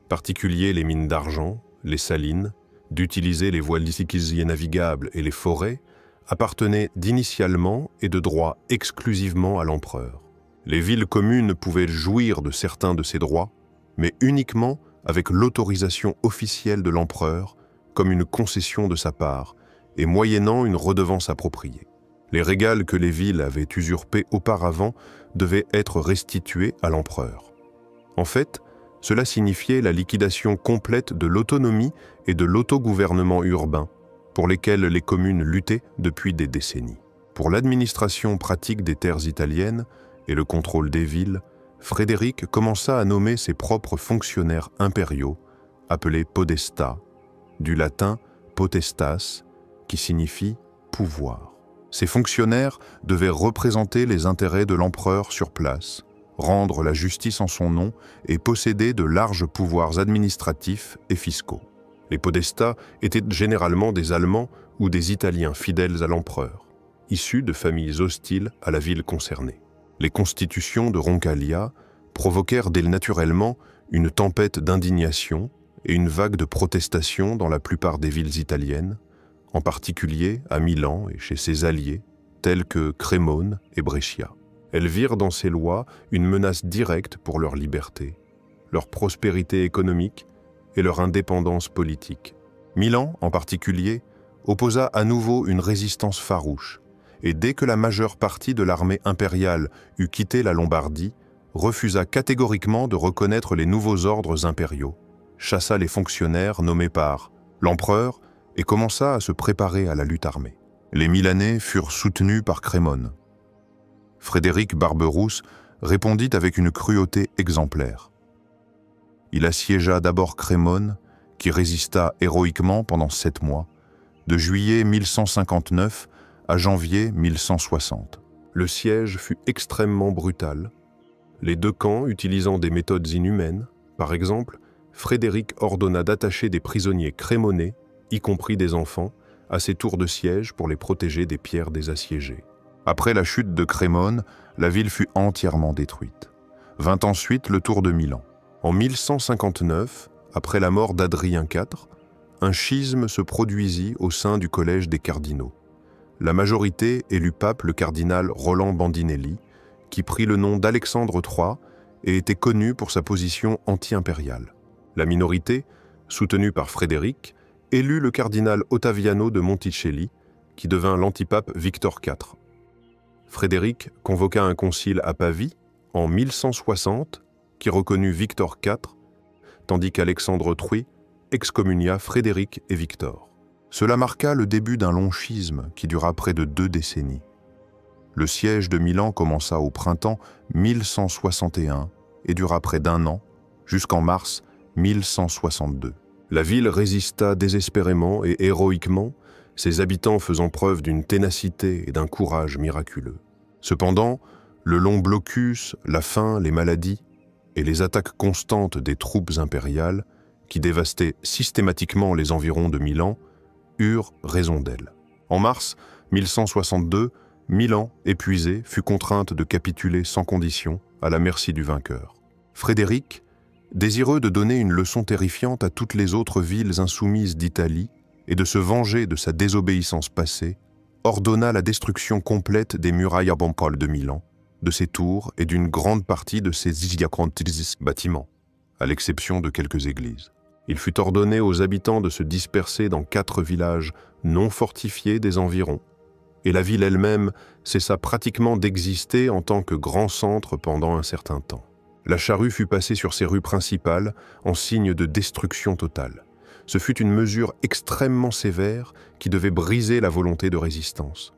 particulier les mines d'argent, les salines, d'utiliser les voies liquides navigables et les forêts, appartenaient d'initialement et de droit exclusivement à l'empereur. Les villes communes pouvaient jouir de certains de ces droits, mais uniquement avec l'autorisation officielle de l'empereur, comme une concession de sa part, et moyennant une redevance appropriée. Les régales que les villes avaient usurpés auparavant devaient être restitués à l'empereur. En fait, cela signifiait la liquidation complète de l'autonomie et de l'autogouvernement urbain, pour lesquels les communes luttaient depuis des décennies. Pour l'administration pratique des terres italiennes et le contrôle des villes, Frédéric commença à nommer ses propres fonctionnaires impériaux, appelés podestas, du latin potestas, qui signifie pouvoir. Ces fonctionnaires devaient représenter les intérêts de l'empereur sur place, rendre la justice en son nom et posséder de larges pouvoirs administratifs et fiscaux. Les podestas étaient généralement des Allemands ou des Italiens fidèles à l'empereur, issus de familles hostiles à la ville concernée. Les constitutions de Roncaglia provoquèrent naturellement une tempête d'indignation et une vague de protestations dans la plupart des villes italiennes, en particulier à Milan et chez ses alliés, tels que Crémone et Brescia. Elles virent dans ces lois une menace directe pour leur liberté, leur prospérité économique et leur indépendance politique. Milan, en particulier, opposa à nouveau une résistance farouche, et dès que la majeure partie de l'armée impériale eut quitté la Lombardie, refusa catégoriquement de reconnaître les nouveaux ordres impériaux, chassa les fonctionnaires nommés par l'empereur et commença à se préparer à la lutte armée. Les Milanais furent soutenus par Crémone. Frédéric Barberousse répondit avec une cruauté exemplaire. Il assiégea d'abord Crémone, qui résista héroïquement pendant 7 mois, de juillet 1159 à janvier 1160. Le siège fut extrêmement brutal. les deux camps utilisant des méthodes inhumaines. Par exemple, Frédéric ordonna d'attacher des prisonniers crémonais, y compris des enfants, à ses tours de siège pour les protéger des pierres des assiégés. Après la chute de Crémone, la ville fut entièrement détruite. Vint ensuite le tour de Milan. En 1159, après la mort d'Adrien IV, un schisme se produisit au sein du collège des cardinaux. La majorité élut pape le cardinal Roland Bandinelli, qui prit le nom d'Alexandre III et était connu pour sa position anti-impériale. La minorité, soutenue par Frédéric, élut le cardinal Ottaviano de Monticelli, qui devint l'antipape Victor IV. Frédéric convoqua un concile à Pavie en 1160 qui reconnut Victor IV, tandis qu'Alexandre III excommunia Frédéric et Victor. Cela marqua le début d'un long schisme qui dura près de 2 décennies. Le siège de Milan commença au printemps 1161 et dura près d'1 an, jusqu'en mars 1162. La ville résista désespérément et héroïquement, ses habitants faisant preuve d'une ténacité et d'un courage miraculeux. Cependant, le long blocus, la faim, les maladies et les attaques constantes des troupes impériales, qui dévastaient systématiquement les environs de Milan, eurent raison d'elle. En mars 1162, Milan, épuisée, fut contrainte de capituler sans condition à la merci du vainqueur. Frédéric, désireux de donner une leçon terrifiante à toutes les autres villes insoumises d'Italie et de se venger de sa désobéissance passée, ordonna la destruction complète des murailles arbompales de Milan, de ses tours et d'une grande partie de ses bâtiments, à l'exception de quelques églises. Il fut ordonné aux habitants de se disperser dans 4 villages non fortifiés des environs, et la ville elle-même cessa pratiquement d'exister en tant que grand centre pendant un certain temps. La charrue fut passée sur ses rues principales en signe de destruction totale. Ce fut une mesure extrêmement sévère qui devait briser la volonté de résistance.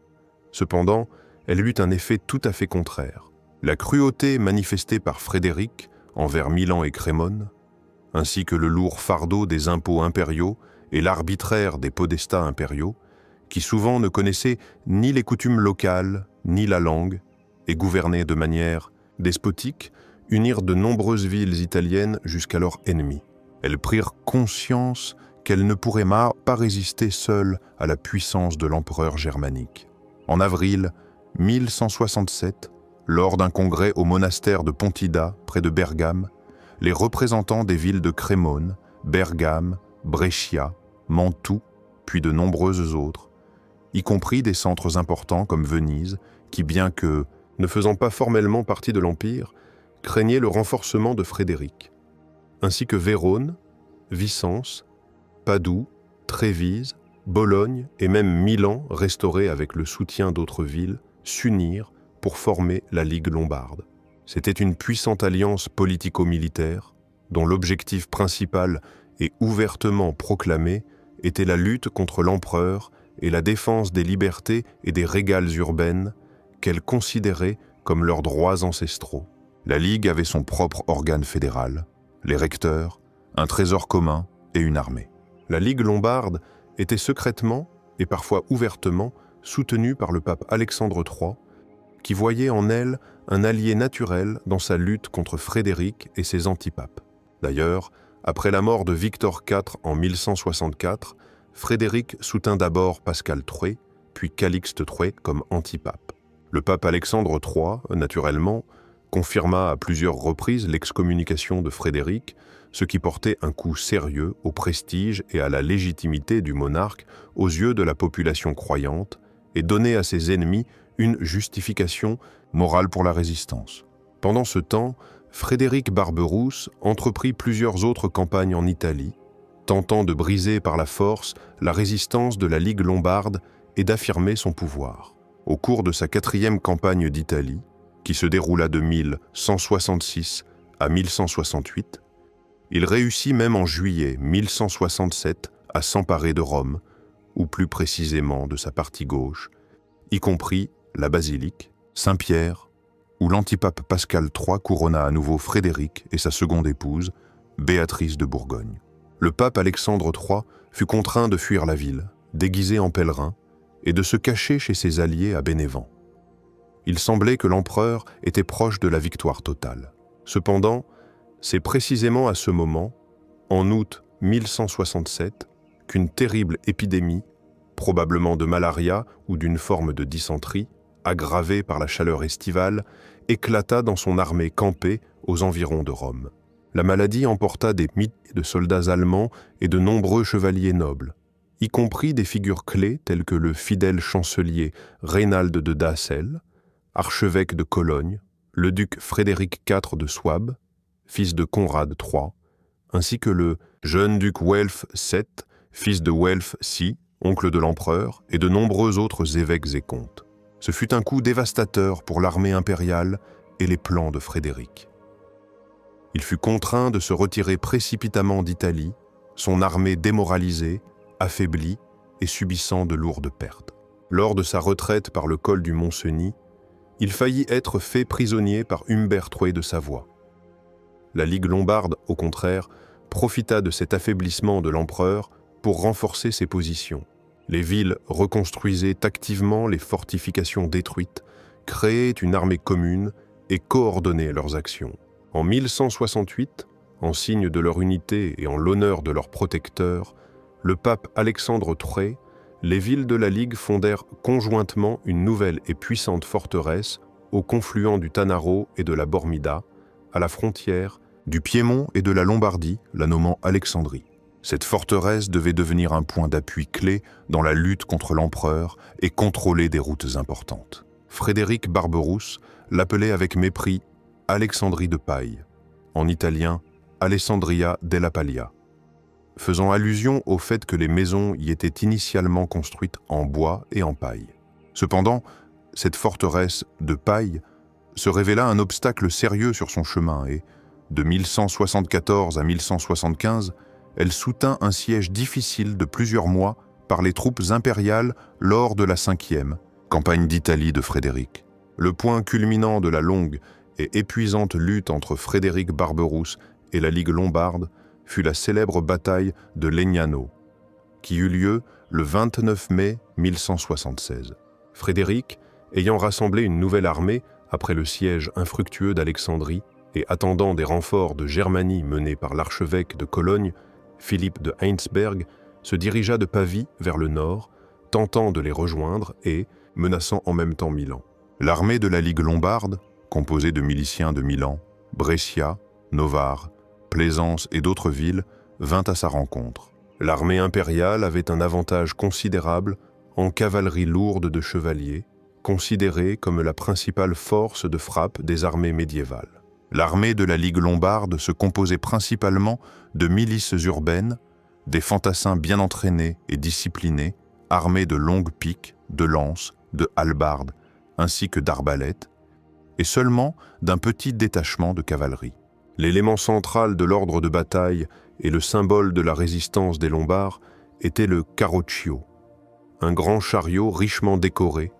Cependant, elle eut un effet tout à fait contraire. La cruauté manifestée par Frédéric envers Milan et Crémone, ainsi que le lourd fardeau des impôts impériaux et l'arbitraire des podestats impériaux, qui souvent ne connaissaient ni les coutumes locales, ni la langue, et gouvernaient de manière despotique, unirent de nombreuses villes italiennes jusqu'alors ennemies. Elles prirent conscience qu'elles ne pourraient pas résister seules à la puissance de l'empereur germanique. En avril 1167, lors d'un congrès au monastère de Pontida, près de Bergame, les représentants des villes de Crémone, Bergame, Brescia, Mantoue, puis de nombreuses autres, y compris des centres importants comme Venise, qui, bien que ne faisant pas formellement partie de l'Empire, craignaient le renforcement de Frédéric, ainsi que Vérone, Vicence, Padoue, Trévise, Bologne et même Milan, restaurés avec le soutien d'autres villes, s'unirent pour former la Ligue lombarde. C'était une puissante alliance politico-militaire dont l'objectif principal et ouvertement proclamé était la lutte contre l'empereur et la défense des libertés et des régales urbaines qu'elle considérait comme leurs droits ancestraux. La Ligue avait son propre organe fédéral, les recteurs, un trésor commun et une armée. La Ligue lombarde était secrètement et parfois ouvertement soutenue par le pape Alexandre III, qui voyait en elle un allié naturel dans sa lutte contre Frédéric et ses antipapes. D'ailleurs, après la mort de Victor IV en 1164, Frédéric soutint d'abord Pascal III, puis Calixte III comme antipape. Le pape Alexandre III, naturellement, confirma à plusieurs reprises l'excommunication de Frédéric, ce qui portait un coup sérieux au prestige et à la légitimité du monarque aux yeux de la population croyante et donnait à ses ennemis une justification morale pour la résistance. Pendant ce temps, Frédéric Barberousse entreprit plusieurs autres campagnes en Italie, tentant de briser par la force la résistance de la Ligue lombarde et d'affirmer son pouvoir. Au cours de sa 4e campagne d'Italie, qui se déroula de 1166 à 1168, il réussit même en juillet 1167 à s'emparer de Rome, ou plus précisément de sa partie gauche, y compris la basilique, Saint-Pierre, où l'antipape Pascal III couronna à nouveau Frédéric et sa seconde épouse, Béatrice de Bourgogne. Le pape Alexandre III fut contraint de fuir la ville, déguisé en pèlerin, et de se cacher chez ses alliés à Bénévent. Il semblait que l'empereur était proche de la victoire totale. Cependant, c'est précisément à ce moment, en août 1167, qu'une terrible épidémie, probablement de malaria ou d'une forme de dysenterie, aggravée par la chaleur estivale, éclata dans son armée campée aux environs de Rome. La maladie emporta des milliers de soldats allemands et de nombreux chevaliers nobles, y compris des figures clés telles que le fidèle chancelier Raynald de Dassel, archevêque de Cologne, le duc Frédéric IV de Souabe, fils de Conrad III, ainsi que le jeune duc Welf VII, fils de Welf VI, oncle de l'empereur, et de nombreux autres évêques et comtes. Ce fut un coup dévastateur pour l'armée impériale et les plans de Frédéric. Il fut contraint de se retirer précipitamment d'Italie, son armée démoralisée, affaiblie et subissant de lourdes pertes. Lors de sa retraite par le col du Mont-Cenis, il faillit être fait prisonnier par Humbert III de Savoie. La Ligue lombarde, au contraire, profita de cet affaiblissement de l'empereur pour renforcer ses positions. Les villes reconstruisaient activement les fortifications détruites, créaient une armée commune et coordonnaient leurs actions. En 1168, en signe de leur unité et en l'honneur de leur protecteur, le pape Alexandre III, les villes de la Ligue fondèrent conjointement une nouvelle et puissante forteresse au confluent du Tanaro et de la Bormida, à la frontière du Piémont et de la Lombardie, la nommant Alexandrie. Cette forteresse devait devenir un point d'appui clé dans la lutte contre l'empereur et contrôler des routes importantes. Frédéric Barberousse l'appelait avec mépris Alexandrie de paille, en italien Alessandria della Paglia, faisant allusion au fait que les maisons y étaient initialement construites en bois et en paille. Cependant, cette forteresse de paille se révéla un obstacle sérieux sur son chemin et, de 1174 à 1175, elle soutint un siège difficile de plusieurs mois par les troupes impériales lors de la 5e campagne d'Italie de Frédéric. Le point culminant de la longue et épuisante lutte entre Frédéric Barberousse et la Ligue lombarde fut la célèbre bataille de Legnano, qui eut lieu le 29 mai 1176. Frédéric, ayant rassemblé une nouvelle armée après le siège infructueux d'Alexandrie et attendant des renforts de Germanie menés par l'archevêque de Cologne, Philippe de Heinsberg, se dirigea de Pavie vers le nord, tentant de les rejoindre et menaçant en même temps Milan. L'armée de la Ligue lombarde, composée de miliciens de Milan, Brescia, Novare, Plaisance et d'autres villes, vint à sa rencontre. L'armée impériale avait un avantage considérable en cavalerie lourde de chevaliers, considérée comme la principale force de frappe des armées médiévales. L'armée de la Ligue lombarde se composait principalement de milices urbaines, des fantassins bien entraînés et disciplinés, armés de longues piques, de lances, de hallebardes, ainsi que d'arbalètes, et seulement d'un petit détachement de cavalerie. L'élément central de l'ordre de bataille et le symbole de la résistance des Lombards était le carroccio, un grand chariot richement décoré,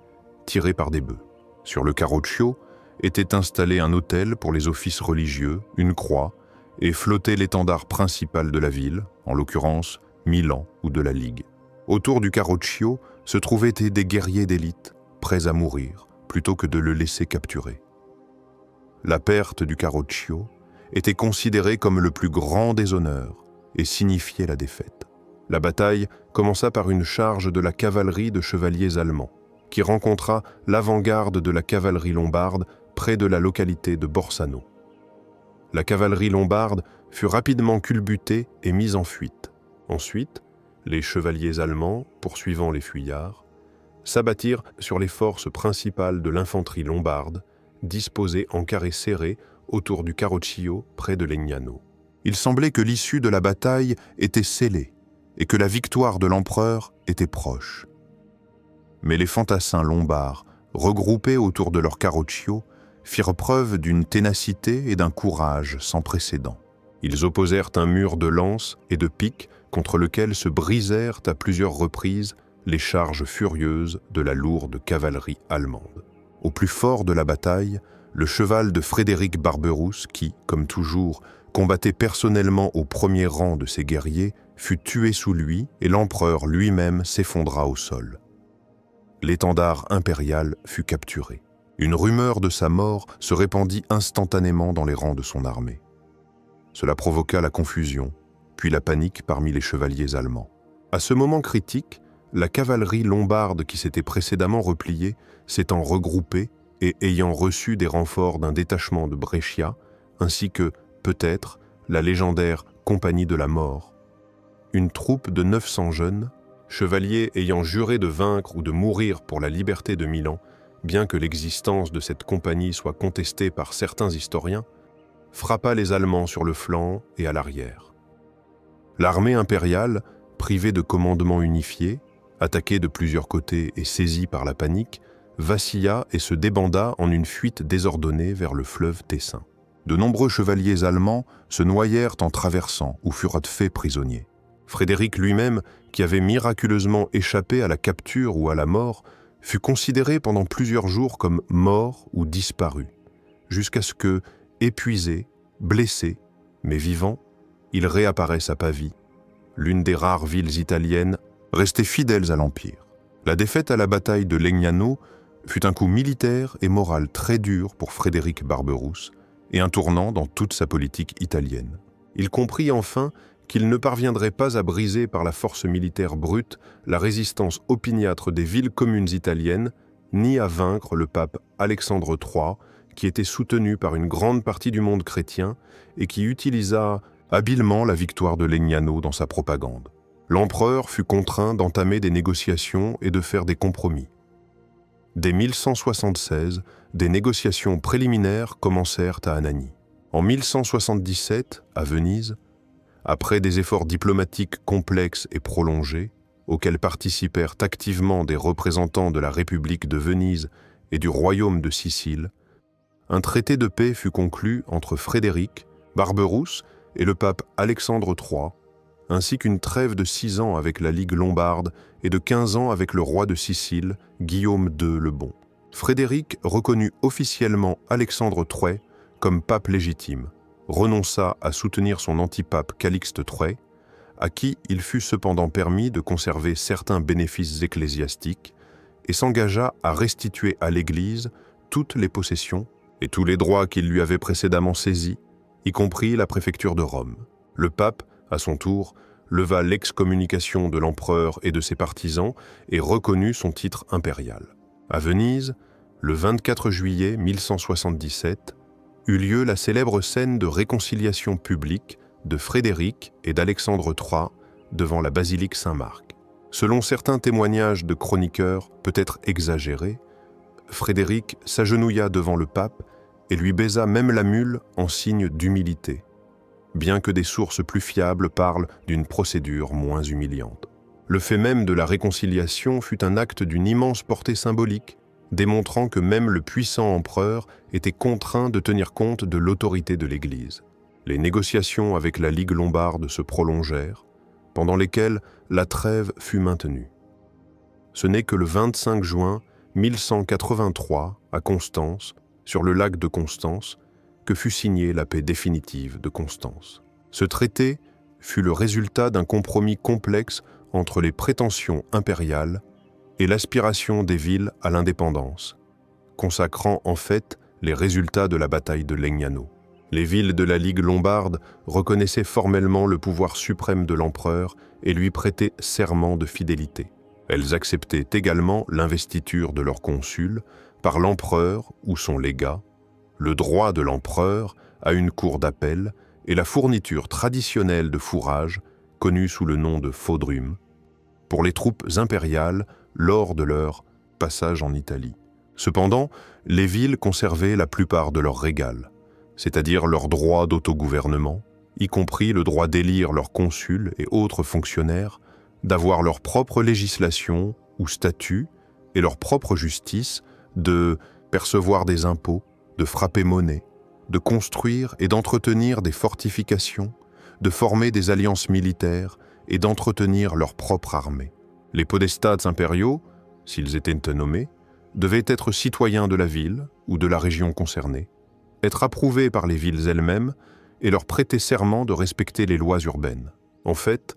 tiré par des bœufs. Sur le carroccio était installé un autel pour les offices religieux, une croix, et flottait l'étendard principal de la ville, en l'occurrence Milan ou de la Ligue. Autour du carroccio se trouvaient des guerriers d'élite, prêts à mourir, plutôt que de le laisser capturer. La perte du carroccio était considérée comme le plus grand des honneurs et signifiait la défaite. La bataille commença par une charge de la cavalerie de chevaliers allemands, qui rencontra l'avant-garde de la cavalerie lombarde près de la localité de Borsano. La cavalerie lombarde fut rapidement culbutée et mise en fuite. Ensuite, les chevaliers allemands, poursuivant les fuyards, s'abattirent sur les forces principales de l'infanterie lombarde, disposées en carré serré autour du carroccio près de Legnano. Il semblait que l'issue de la bataille était scellée et que la victoire de l'empereur était proche. Mais les fantassins lombards, regroupés autour de leur carroccio, firent preuve d'une ténacité et d'un courage sans précédent. Ils opposèrent un mur de lances et de piques contre lequel se brisèrent à plusieurs reprises les charges furieuses de la lourde cavalerie allemande. Au plus fort de la bataille, le cheval de Frédéric Barberousse qui, comme toujours, combattait personnellement au premier rang de ses guerriers, fut tué sous lui et l'empereur lui-même s'effondra au sol. L'étendard impérial fut capturé. Une rumeur de sa mort se répandit instantanément dans les rangs de son armée. Cela provoqua la confusion, puis la panique parmi les chevaliers allemands. À ce moment critique, la cavalerie lombarde qui s'était précédemment repliée s'étant regroupée et ayant reçu des renforts d'un détachement de Brescia, ainsi que, peut-être, la légendaire Compagnie de la Mort. Une troupe de 900 jeunes, chevaliers ayant juré de vaincre ou de mourir pour la liberté de Milan, bien que l'existence de cette compagnie soit contestée par certains historiens, frappa les Allemands sur le flanc et à l'arrière. L'armée impériale, privée de commandement unifié, attaquée de plusieurs côtés et saisie par la panique, vacilla et se débanda en une fuite désordonnée vers le fleuve Tessin. De nombreux chevaliers allemands se noyèrent en traversant ou furent faits prisonniers. Frédéric lui-même, qui avait miraculeusement échappé à la capture ou à la mort, fut considéré pendant plusieurs jours comme mort ou disparu, jusqu'à ce que, épuisé, blessé, mais vivant, il réapparaisse à Pavie, l'une des rares villes italiennes restées fidèles à l'Empire. La défaite à la bataille de Legnano fut un coup militaire et moral très dur pour Frédéric Barberousse et un tournant dans toute sa politique italienne. Il comprit enfin qu'il ne parviendrait pas à briser par la force militaire brute la résistance opiniâtre des villes communes italiennes, ni à vaincre le pape Alexandre III, qui était soutenu par une grande partie du monde chrétien et qui utilisa habilement la victoire de Legnano dans sa propagande. L'empereur fut contraint d'entamer des négociations et de faire des compromis. Dès 1176, des négociations préliminaires commencèrent à Anagni. En 1177, à Venise, après des efforts diplomatiques complexes et prolongés, auxquels participèrent activement des représentants de la République de Venise et du Royaume de Sicile, un traité de paix fut conclu entre Frédéric, Barberousse et le pape Alexandre III, ainsi qu'une trêve de 6 ans avec la Ligue lombarde et de 15 ans avec le roi de Sicile, Guillaume II le Bon. Frédéric reconnut officiellement Alexandre III comme pape légitime, renonça à soutenir son antipape Calixte III, à qui il fut cependant permis de conserver certains bénéfices ecclésiastiques, et s'engagea à restituer à l'Église toutes les possessions et tous les droits qu'il lui avait précédemment saisis, y compris la préfecture de Rome. Le pape, à son tour, leva l'excommunication de l'empereur et de ses partisans et reconnut son titre impérial. À Venise, le 24 juillet 1177, eut lieu la célèbre scène de réconciliation publique de Frédéric et d'Alexandre III devant la basilique Saint-Marc. Selon certains témoignages de chroniqueurs, peut-être exagérés, Frédéric s'agenouilla devant le pape et lui baisa même la mule en signe d'humilité, bien que des sources plus fiables parlent d'une procédure moins humiliante. Le fait même de la réconciliation fut un acte d'une immense portée symbolique, démontrant que même le puissant empereur était contraint de tenir compte de l'autorité de l'Église. Les négociations avec la Ligue lombarde se prolongèrent, pendant lesquelles la trêve fut maintenue. Ce n'est que le 25 juin 1183, à Constance, sur le lac de Constance, que fut signée la paix définitive de Constance. Ce traité fut le résultat d'un compromis complexe entre les prétentions impériales et l'aspiration des villes à l'indépendance, consacrant en fait les résultats de la bataille de Legnano. Les villes de la Ligue lombarde reconnaissaient formellement le pouvoir suprême de l'empereur et lui prêtaient serment de fidélité. Elles acceptaient également l'investiture de leur consul par l'empereur ou son légat, le droit de l'empereur à une cour d'appel et la fourniture traditionnelle de fourrage, connue sous le nom de faudrum, pour les troupes impériales lors de leur passage en Italie. Cependant, les villes conservaient la plupart de leurs régales, c'est-à-dire leur droit d'autogouvernement, y compris le droit d'élire leurs consuls et autres fonctionnaires, d'avoir leur propre législation ou statut et leur propre justice, de percevoir des impôts, de frapper monnaie, de construire et d'entretenir des fortifications, de former des alliances militaires et d'entretenir leur propre armée. Les podestats impériaux, s'ils étaient nommés, devaient être citoyens de la ville ou de la région concernée, être approuvés par les villes elles-mêmes et leur prêter serment de respecter les lois urbaines. En fait,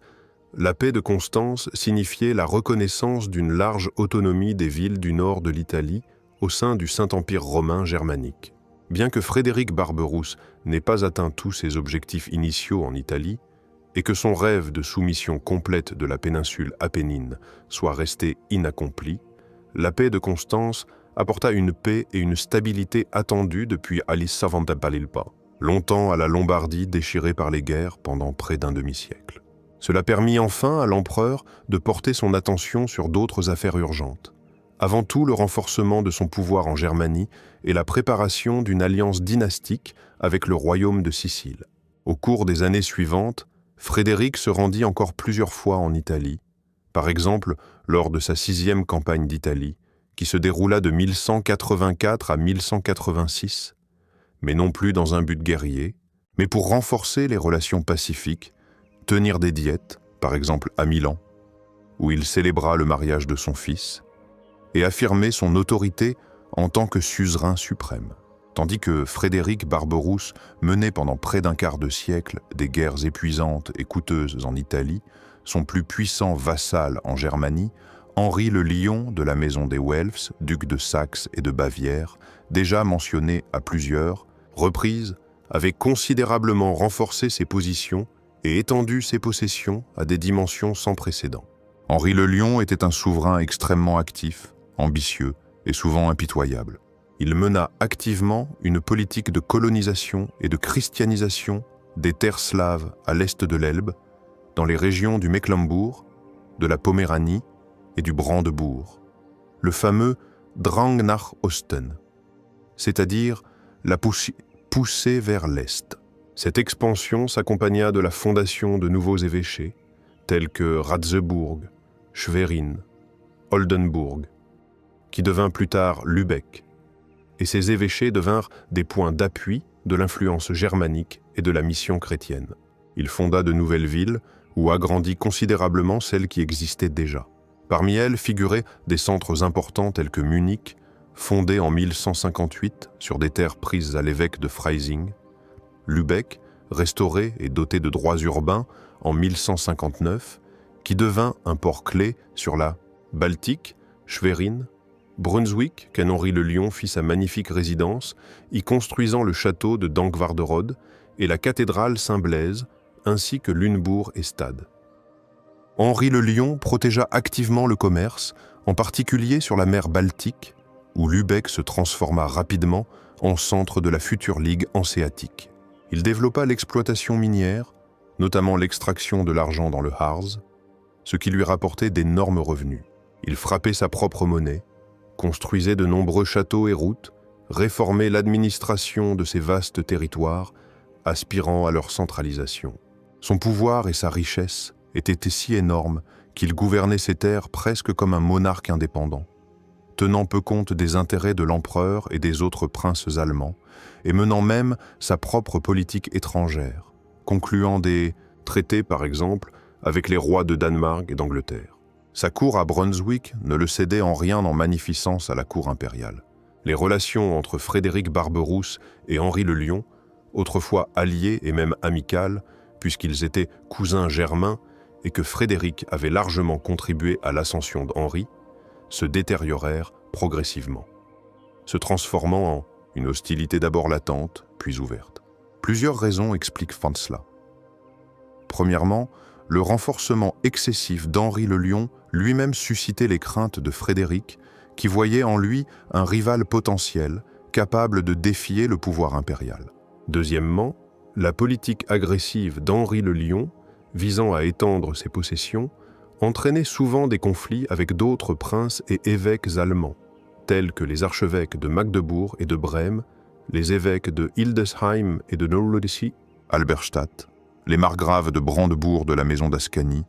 la paix de Constance signifiait la reconnaissance d'une large autonomie des villes du nord de l'Italie au sein du Saint-Empire romain germanique. Bien que Frédéric Barberousse n'ait pas atteint tous ses objectifs initiaux en Italie, et que son rêve de soumission complète de la péninsule apennine soit resté inaccompli, la paix de Constance apporta une paix et une stabilité attendues depuis Alice-Savantabalilpa, longtemps à la Lombardie déchirée par les guerres pendant près d'un demi-siècle. Cela permit enfin à l'empereur de porter son attention sur d'autres affaires urgentes. Avant tout, le renforcement de son pouvoir en Germanie et la préparation d'une alliance dynastique avec le royaume de Sicile. Au cours des années suivantes, Frédéric se rendit encore plusieurs fois en Italie, par exemple lors de sa 6e campagne d'Italie, qui se déroula de 1184 à 1186, mais non plus dans un but guerrier, mais pour renforcer les relations pacifiques, tenir des diètes, par exemple à Milan, où il célébra le mariage de son fils, et affirmer son autorité en tant que suzerain suprême. Tandis que Frédéric Barberousse menait pendant près d'un quart de siècle des guerres épuisantes et coûteuses en Italie, son plus puissant vassal en Germanie, Henri le Lion de la maison des Welfs, duc de Saxe et de Bavière, déjà mentionné à plusieurs reprises, avait considérablement renforcé ses positions et étendu ses possessions à des dimensions sans précédent. Henri le Lion était un souverain extrêmement actif, ambitieux et souvent impitoyable. Il mena activement une politique de colonisation et de christianisation des terres slaves à l'est de l'Elbe, dans les régions du Mecklembourg, de la Poméranie et du Brandebourg, le fameux Drang nach Osten, c'est-à-dire la poussée vers l'est. Cette expansion s'accompagna de la fondation de nouveaux évêchés, tels que Ratzeburg, Schwerin, Oldenburg, qui devint plus tard Lübeck, et ces évêchés devinrent des points d'appui de l'influence germanique et de la mission chrétienne. Il fonda de nouvelles villes ou agrandit considérablement celles qui existaient déjà. Parmi elles figuraient des centres importants tels que Munich, fondé en 1158 sur des terres prises à l'évêque de Freising, Lübeck, restauré et doté de droits urbains en 1159, qui devint un port clé sur la Baltique, Schwerin, Brunswick, qu'Henri le Lion fit sa magnifique résidence, y construisant le château de Dankwarderode et la cathédrale Saint-Blaise, ainsi que Lunebourg et Stade. Henri le Lion protégea activement le commerce, en particulier sur la mer Baltique, où Lübeck se transforma rapidement en centre de la future Ligue hanséatique. Il développa l'exploitation minière, notamment l'extraction de l'argent dans le Harz, ce qui lui rapportait d'énormes revenus. Il frappait sa propre monnaie, construisait de nombreux châteaux et routes, réformait l'administration de ces vastes territoires, aspirant à leur centralisation. Son pouvoir et sa richesse étaient si énormes qu'il gouvernait ces terres presque comme un monarque indépendant, tenant peu compte des intérêts de l'empereur et des autres princes allemands, et menant même sa propre politique étrangère, concluant des traités par exemple avec les rois de Danemark et d'Angleterre. Sa cour à Brunswick ne le cédait en rien en magnificence à la cour impériale. Les relations entre Frédéric Barberousse et Henri le Lion, autrefois alliés et même amicales, puisqu'ils étaient cousins germains et que Frédéric avait largement contribué à l'ascension d'Henri, se détériorèrent progressivement, se transformant en une hostilité d'abord latente, puis ouverte. Plusieurs raisons expliquent cela. Premièrement, le renforcement excessif d'Henri le Lion lui-même suscitait les craintes de Frédéric, qui voyait en lui un rival potentiel, capable de défier le pouvoir impérial. Deuxièmement, la politique agressive d'Henri le Lion, visant à étendre ses possessions, entraînait souvent des conflits avec d'autres princes et évêques allemands, tels que les archevêques de Magdebourg et de Brême, les évêques de Hildesheim et de Neusiedl, Halberstadt, les margraves de Brandebourg de la maison d'Ascanie,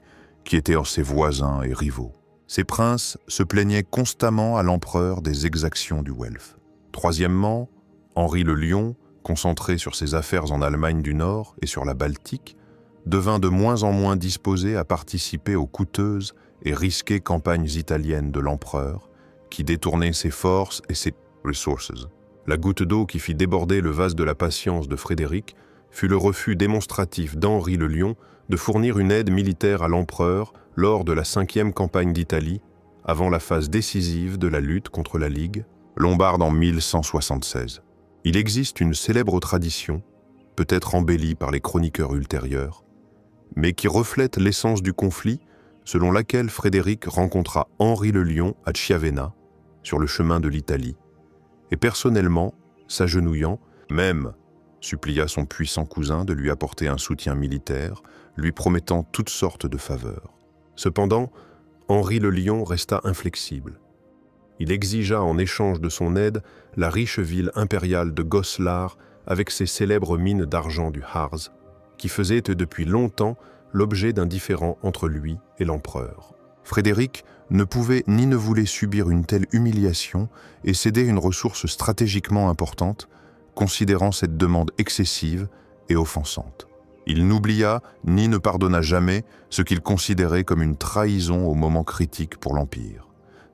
qui étaient ses voisins et rivaux. Ces princes se plaignaient constamment à l'empereur des exactions du Welf. Troisièmement, Henri le Lion, concentré sur ses affaires en Allemagne du Nord et sur la Baltique, devint de moins en moins disposé à participer aux coûteuses et risquées campagnes italiennes de l'empereur, qui détournaient ses forces et ses ressources. La goutte d'eau qui fit déborder le vase de la patience de Frédéric fut le refus démonstratif d'Henri le Lion de fournir une aide militaire à l'empereur lors de la 5e campagne d'Italie, avant la phase décisive de la lutte contre la Ligue, lombarde en 1176. Il existe une célèbre tradition, peut-être embellie par les chroniqueurs ultérieurs, mais qui reflète l'essence du conflit, selon laquelle Frédéric rencontra Henri le Lion à Chiavenna, sur le chemin de l'Italie, et personnellement, s'agenouillant, même supplia son puissant cousin de lui apporter un soutien militaire, lui promettant toutes sortes de faveurs. Cependant, Henri le Lion resta inflexible. Il exigea en échange de son aide la riche ville impériale de Goslar avec ses célèbres mines d'argent du Harz, qui faisaient depuis longtemps l'objet d'un différend entre lui et l'empereur. Frédéric ne pouvait ni ne voulait subir une telle humiliation et céder une ressource stratégiquement importante, considérant cette demande excessive et offensante. Il n'oublia ni ne pardonna jamais ce qu'il considérait comme une trahison au moment critique pour l'Empire.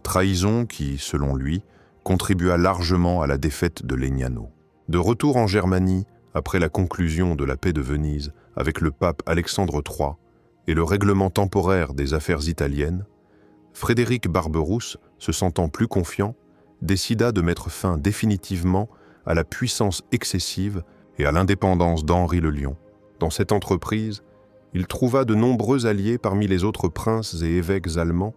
Trahison qui, selon lui, contribua largement à la défaite de Legnano. De retour en Germanie, après la conclusion de la paix de Venise avec le pape Alexandre III et le règlement temporaire des affaires italiennes, Frédéric Barberousse, se sentant plus confiant, décida de mettre fin définitivement à la puissance excessive et à l'indépendance d'Henri le Lion. Dans cette entreprise, il trouva de nombreux alliés parmi les autres princes et évêques allemands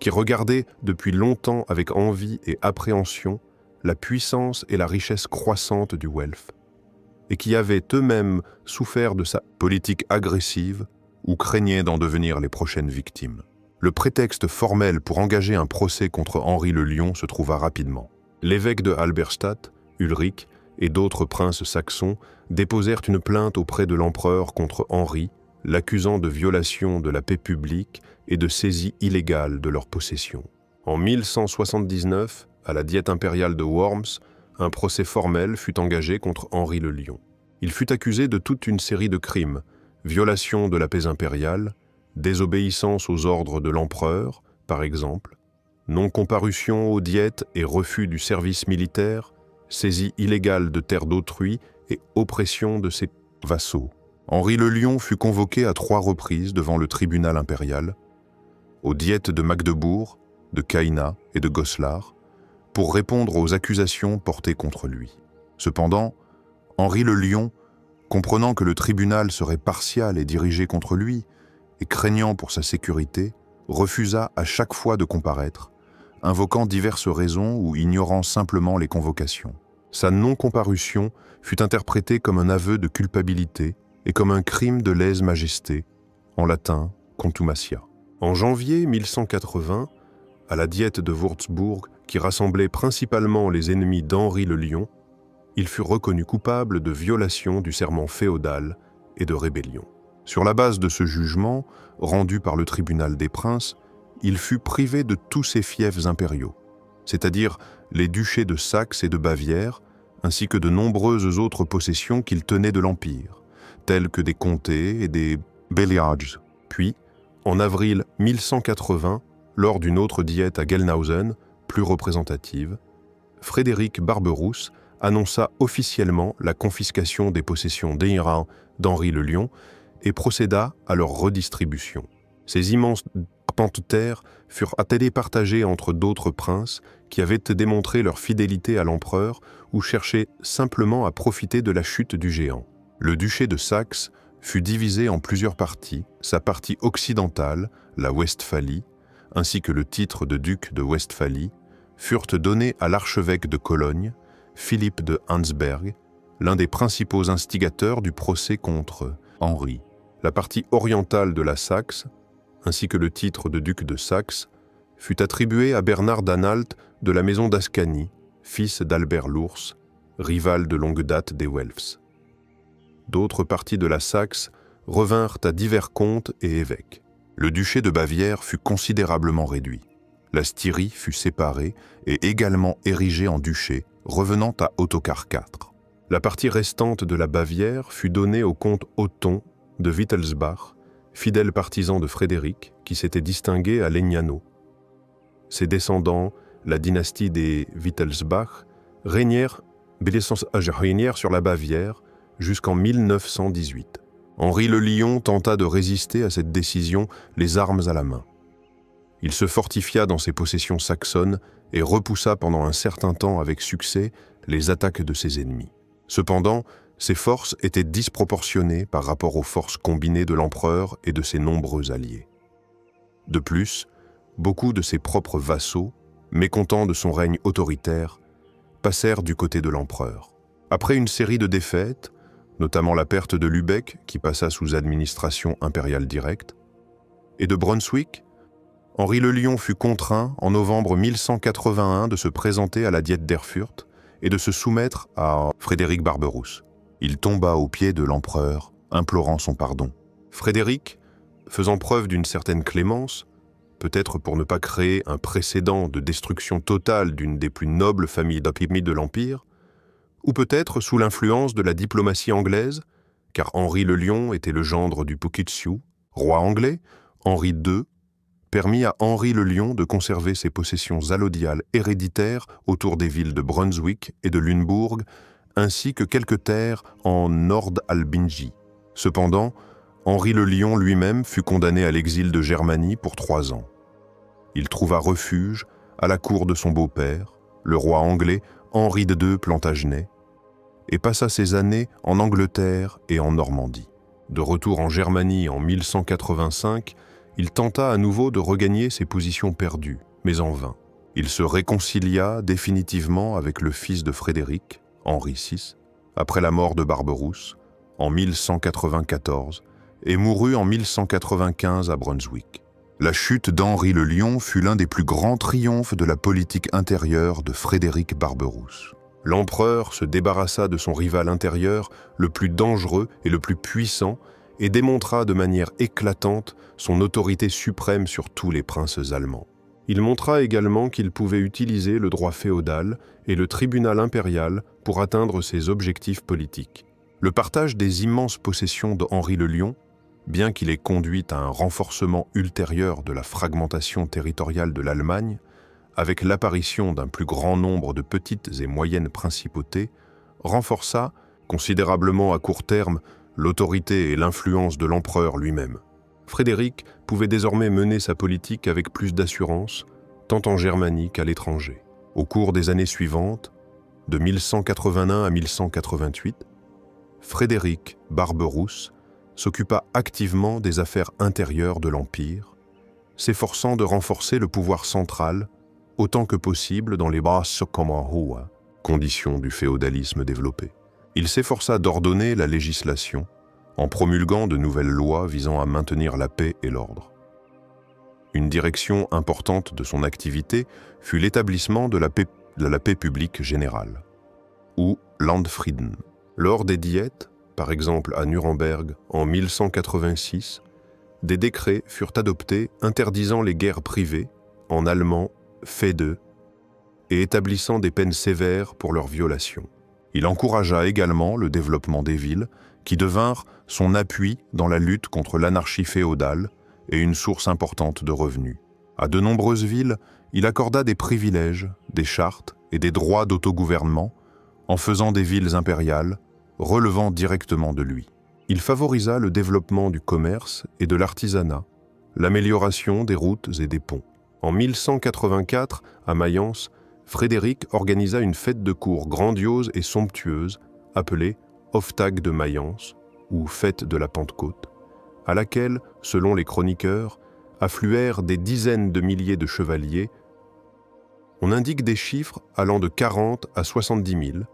qui regardaient depuis longtemps avec envie et appréhension la puissance et la richesse croissante du Welf, et qui avaient eux-mêmes souffert de sa politique agressive ou craignaient d'en devenir les prochaines victimes. Le prétexte formel pour engager un procès contre Henri le Lion se trouva rapidement. L'évêque de Halberstadt, Ulrich, et d'autres princes saxons déposèrent une plainte auprès de l'empereur contre Henri, l'accusant de violation de la paix publique et de saisie illégale de leurs possessions. En 1179, à la Diète impériale de Worms, un procès formel fut engagé contre Henri le Lion. Il fut accusé de toute une série de crimes, violation de la paix impériale, désobéissance aux ordres de l'empereur, par exemple, non-comparution aux diètes et refus du service militaire, saisie illégale de terres d'autrui et oppression de ses vassaux. Henri le Lion fut convoqué à 3 reprises devant le tribunal impérial, aux diètes de Magdebourg, de Caïna et de Goslar, pour répondre aux accusations portées contre lui. Cependant, Henri le Lion, comprenant que le tribunal serait partial et dirigé contre lui, et craignant pour sa sécurité, refusa à chaque fois de comparaître, invoquant diverses raisons ou ignorant simplement les convocations. Sa non-comparution fut interprétée comme un aveu de culpabilité et comme un crime de lèse-majesté, en latin contumacia. En janvier 1180, à la Diète de Würzburg, qui rassemblait principalement les ennemis d'Henri le Lion, il fut reconnu coupable de violation du serment féodal et de rébellion. Sur la base de ce jugement, rendu par le tribunal des princes, il fut privé de tous ses fiefs impériaux, c'est-à-dire les duchés de Saxe et de Bavière, ainsi que de nombreuses autres possessions qu'il tenait de l'Empire, telles que des comtés et des bailliages. Puis, en avril 1180, lors d'une autre diète à Gelnhausen, plus représentative, Frédéric Barberousse annonça officiellement la confiscation des possessions d'Iran d'Henri le Lion et procéda à leur redistribution. Ces immenses arpentes de terre furent partagées entre d'autres princes qui avaient démontré leur fidélité à l'empereur ou cherchaient simplement à profiter de la chute du géant. Le duché de Saxe fut divisé en plusieurs parties, sa partie occidentale, la Westphalie, ainsi que le titre de duc de Westphalie, furent donnés à l'archevêque de Cologne, Philippe de Hansberg, l'un des principaux instigateurs du procès contre Henri. La partie orientale de la Saxe, ainsi que le titre de duc de Saxe, fut attribué à Bernard d'Anhalt de la maison d'Ascanie, fils d'Albert l'Ours, rival de longue date des Welfs. D'autres parties de la Saxe revinrent à divers comtes et évêques. Le duché de Bavière fut considérablement réduit. La Styrie fut séparée et également érigée en duché, revenant à Ottokar IV. La partie restante de la Bavière fut donnée au comte Othon de Wittelsbach, fidèle partisan de Frédéric, qui s'était distingué à Legnano. Ses descendants, la dynastie des Wittelsbach, régnèrent sur la Bavière jusqu'en 1918. Henri le Lion tenta de résister à cette décision les armes à la main. Il se fortifia dans ses possessions saxonnes et repoussa pendant un certain temps avec succès les attaques de ses ennemis. Cependant, ses forces étaient disproportionnées par rapport aux forces combinées de l'empereur et de ses nombreux alliés. De plus, beaucoup de ses propres vassaux, mécontents de son règne autoritaire, passèrent du côté de l'empereur. Après une série de défaites, notamment la perte de Lübeck, qui passa sous administration impériale directe, et de Brunswick, Henri le Lion fut contraint, en novembre 1181, de se présenter à la Diète d'Erfurt et de se soumettre à Frédéric Barberousse. Il tomba aux pieds de l'empereur, implorant son pardon. Frédéric, faisant preuve d'une certaine clémence, peut-être pour ne pas créer un précédent de destruction totale d'une des plus nobles familles d'Opimide de l'Empire, ou peut-être sous l'influence de la diplomatie anglaise, car Henri le Lion était le gendre du Pukitius, roi anglais, Henri II, permit à Henri le Lion de conserver ses possessions allodiales héréditaires autour des villes de Brunswick et de Lunebourg, ainsi que quelques terres en Nord-Albingie. Cependant, Henri le Lion lui-même fut condamné à l'exil de Germanie pour 3 ans. Il trouva refuge à la cour de son beau-père, le roi anglais Henri II Plantagenet, et passa ses années en Angleterre et en Normandie. De retour en Germanie en 1185, il tenta à nouveau de regagner ses positions perdues, mais en vain. Il se réconcilia définitivement avec le fils de Frédéric, Henri VI, après la mort de Barberousse, en 1194, et mourut en 1195 à Brunswick. La chute d'Henri le Lion fut l'un des plus grands triomphes de la politique intérieure de Frédéric Barberousse. L'empereur se débarrassa de son rival intérieur le plus dangereux et le plus puissant et démontra de manière éclatante son autorité suprême sur tous les princes allemands. Il montra également qu'il pouvait utiliser le droit féodal et le tribunal impérial pour atteindre ses objectifs politiques. Le partage des immenses possessions d'Henri le Lion, bien qu'il ait conduit à un renforcement ultérieur de la fragmentation territoriale de l'Allemagne, avec l'apparition d'un plus grand nombre de petites et moyennes principautés, renforça considérablement à court terme l'autorité et l'influence de l'empereur lui-même. Frédéric pouvait désormais mener sa politique avec plus d'assurance, tant en Germanie qu'à l'étranger. Au cours des années suivantes, de 1181 à 1188, Frédéric Barberousse s'occupa activement des affaires intérieures de l'Empire, s'efforçant de renforcer le pouvoir central autant que possible dans les Bassekommerhua, conditions du féodalisme développé. Il s'efforça d'ordonner la législation en promulguant de nouvelles lois visant à maintenir la paix et l'ordre. Une direction importante de son activité fut l'établissement de la paix publique générale, ou Landfrieden. Lors des diètes, par exemple à Nuremberg en 1186, des décrets furent adoptés interdisant les guerres privées, en allemand Fehde, et établissant des peines sévères pour leur violation. Il encouragea également le développement des villes, qui devinrent son appui dans la lutte contre l'anarchie féodale et une source importante de revenus. À de nombreuses villes, il accorda des privilèges, des chartes et des droits d'autogouvernement, en faisant des villes impériales, relevant directement de lui. Il favorisa le développement du commerce et de l'artisanat, l'amélioration des routes et des ponts. En 1184, à Mayence, Frédéric organisa une fête de cour grandiose et somptueuse, appelée Hoftag de Mayence, ou Fête de la Pentecôte, à laquelle, selon les chroniqueurs, affluèrent des dizaines de milliers de chevaliers. On indique des chiffres allant de 40 à 70 000,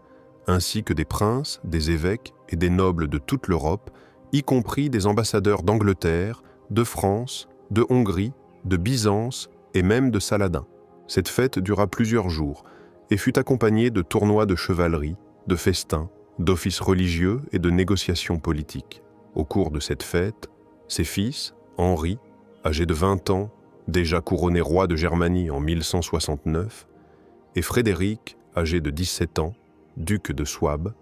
ainsi que des princes, des évêques et des nobles de toute l'Europe, y compris des ambassadeurs d'Angleterre, de France, de Hongrie, de Byzance et même de Saladin. Cette fête dura plusieurs jours et fut accompagnée de tournois de chevalerie, de festins, d'offices religieux et de négociations politiques. Au cours de cette fête, ses fils, Henri, âgé de 20 ans, déjà couronné roi de Germanie en 1169, et Frédéric, âgé de 17 ans, duc de Souabe,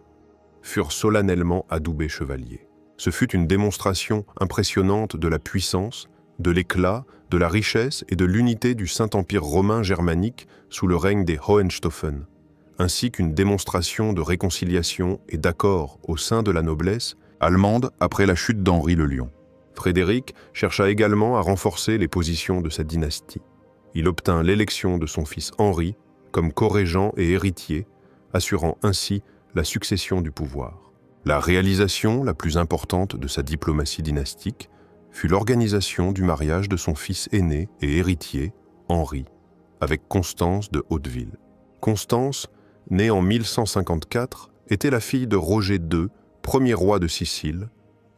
furent solennellement adoubés chevaliers. Ce fut une démonstration impressionnante de la puissance, de l'éclat, de la richesse et de l'unité du Saint-Empire romain germanique sous le règne des Hohenstaufen, ainsi qu'une démonstration de réconciliation et d'accord au sein de la noblesse allemande après la chute d'Henri le Lion. Frédéric chercha également à renforcer les positions de sa dynastie. Il obtint l'élection de son fils Henri comme co-régent et héritier, assurant ainsi la succession du pouvoir. La réalisation la plus importante de sa diplomatie dynastique fut l'organisation du mariage de son fils aîné et héritier, Henri, avec Constance de Hauteville. Constance, née en 1154, était la fille de Roger II, premier roi de Sicile,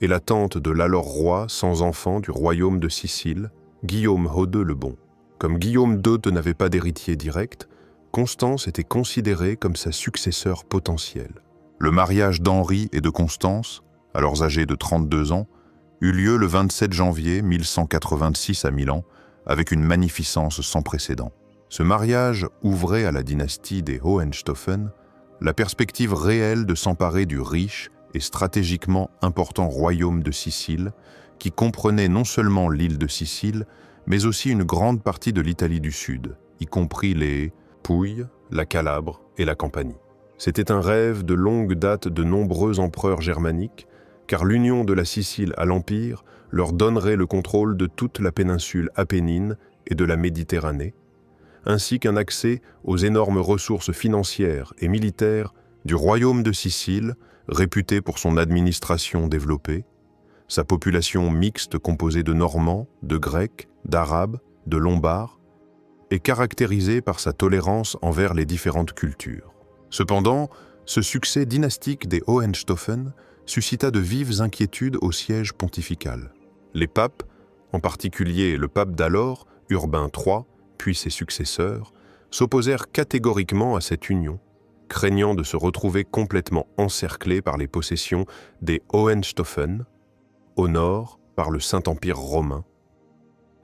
et la tante de l'alors roi sans enfant du royaume de Sicile, Guillaume Hodeux le Bon. Comme Guillaume II n'avait pas d'héritier direct, Constance était considérée comme sa successeur potentielle. Le mariage d'Henri et de Constance, alors âgés de 32 ans, eut lieu le 27 janvier 1186 à Milan, avec une magnificence sans précédent. Ce mariage ouvrait à la dynastie des Hohenstaufen la perspective réelle de s'emparer du riche et stratégiquement important royaume de Sicile, qui comprenait non seulement l'île de Sicile, mais aussi une grande partie de l'Italie du Sud, y compris les Pouilles, la Calabre et la Campanie. C'était un rêve de longue date de nombreux empereurs germaniques, car l'union de la Sicile à l'Empire leur donnerait le contrôle de toute la péninsule apennine et de la Méditerranée, ainsi qu'un accès aux énormes ressources financières et militaires du royaume de Sicile, réputé pour son administration développée, sa population mixte composée de Normands, de Grecs, d'Arabes, de Lombards, et caractérisée par sa tolérance envers les différentes cultures. Cependant, ce succès dynastique des Hohenstaufen suscita de vives inquiétudes au siège pontifical. Les papes, en particulier le pape d'alors, Urbain III, puis ses successeurs, s'opposèrent catégoriquement à cette union, craignant de se retrouver complètement encerclés par les possessions des Hohenstaufen, au nord par le Saint-Empire romain,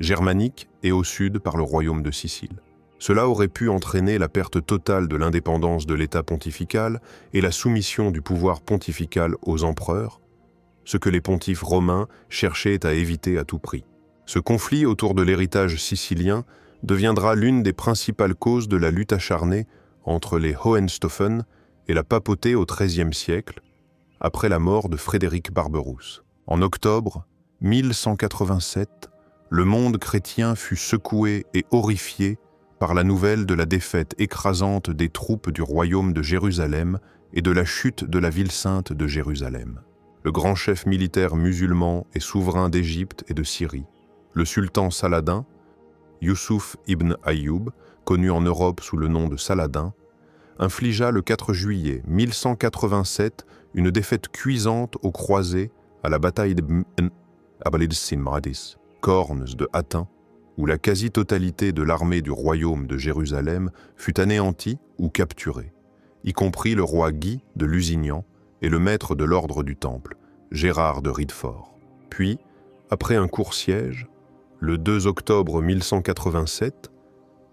germanique et au sud par le royaume de Sicile. Cela aurait pu entraîner la perte totale de l'indépendance de l'État pontifical et la soumission du pouvoir pontifical aux empereurs, ce que les pontifes romains cherchaient à éviter à tout prix. Ce conflit autour de l'héritage sicilien deviendra l'une des principales causes de la lutte acharnée entre les Hohenstaufen et la papauté au XIIIe siècle, après la mort de Frédéric Barberousse. En octobre 1187, le monde chrétien fut secoué et horrifié par la nouvelle de la défaite écrasante des troupes du royaume de Jérusalem et de la chute de la ville sainte de Jérusalem. Le grand chef militaire musulman et souverain d'Égypte et de Syrie, le sultan Saladin, Youssouf ibn Ayoub, connu en Europe sous le nom de Saladin, infligea le 4 juillet 1187 une défaite cuisante aux croisés à la bataille de Cornes de Hattin, où la quasi-totalité de l'armée du royaume de Jérusalem fut anéantie ou capturée, y compris le roi Guy de Lusignan et le maître de l'ordre du Temple, Gérard de Ridefort. Puis, après un court siège, le 2 octobre 1187,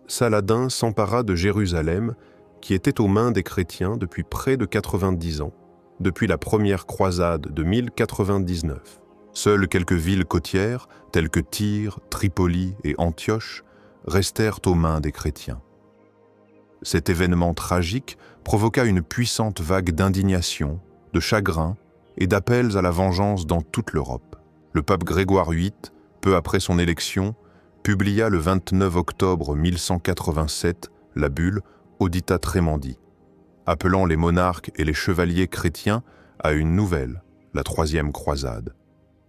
Saladin s'empara de Jérusalem, qui était aux mains des chrétiens depuis près de 90 ans, depuis la première croisade de 1099. Seules quelques villes côtières, telles que Tyr, Tripoli et Antioche, restèrent aux mains des chrétiens. Cet événement tragique provoqua une puissante vague d'indignation, de chagrin et d'appels à la vengeance dans toute l'Europe. Le pape Grégoire VIII, peu après son élection, publia le 29 octobre 1187 la bulle Audita Tremendi, appelant les monarques et les chevaliers chrétiens à une nouvelle, la troisième croisade,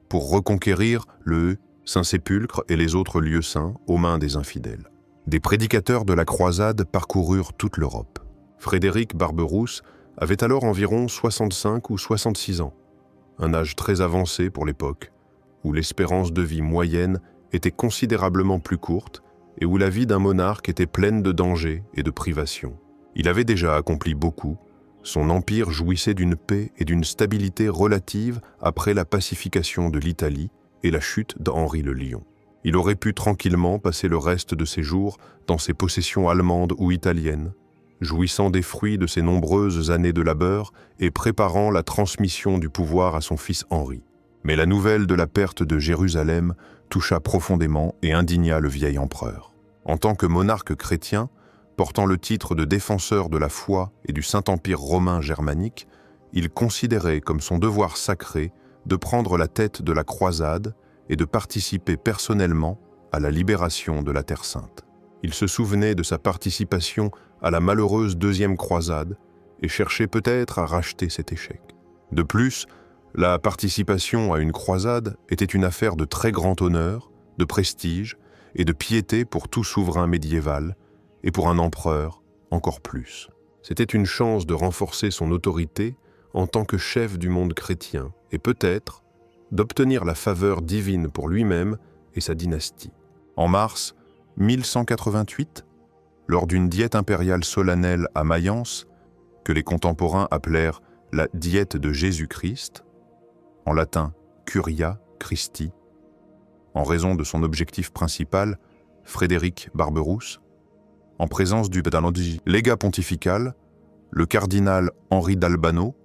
pour reconquérir le Saint-Sépulcre et les autres lieux saints aux mains des infidèles. Des prédicateurs de la croisade parcoururent toute l'Europe. Frédéric Barberousse avait alors environ 65 ou 66 ans, un âge très avancé pour l'époque, où l'espérance de vie moyenne était considérablement plus courte et où la vie d'un monarque était pleine de dangers et de privations. Il avait déjà accompli beaucoup, son empire jouissait d'une paix et d'une stabilité relative après la pacification de l'Italie et la chute d'Henri le Lion. Il aurait pu tranquillement passer le reste de ses jours dans ses possessions allemandes ou italiennes, jouissant des fruits de ses nombreuses années de labeur et préparant la transmission du pouvoir à son fils Henri. Mais la nouvelle de la perte de Jérusalem toucha profondément et indigna le vieil empereur. En tant que monarque chrétien, portant le titre de défenseur de la foi et du Saint-Empire romain germanique, il considérait comme son devoir sacré de prendre la tête de la croisade et de participer personnellement à la libération de la Terre Sainte. Il se souvenait de sa participation à la malheureuse deuxième croisade et cherchait peut-être à racheter cet échec. De plus, la participation à une croisade était une affaire de très grand honneur, de prestige et de piété pour tout souverain médiéval, et pour un empereur encore plus. C'était une chance de renforcer son autorité en tant que chef du monde chrétien, et peut-être d'obtenir la faveur divine pour lui-même et sa dynastie. En mars 1188, lors d'une diète impériale solennelle à Mayence, que les contemporains appelèrent la diète de Jésus-Christ, en latin Curia Christi, en raison de son objectif principal, Frédéric Barberousse, en présence du légat pontifical, le cardinal Henri d'Albano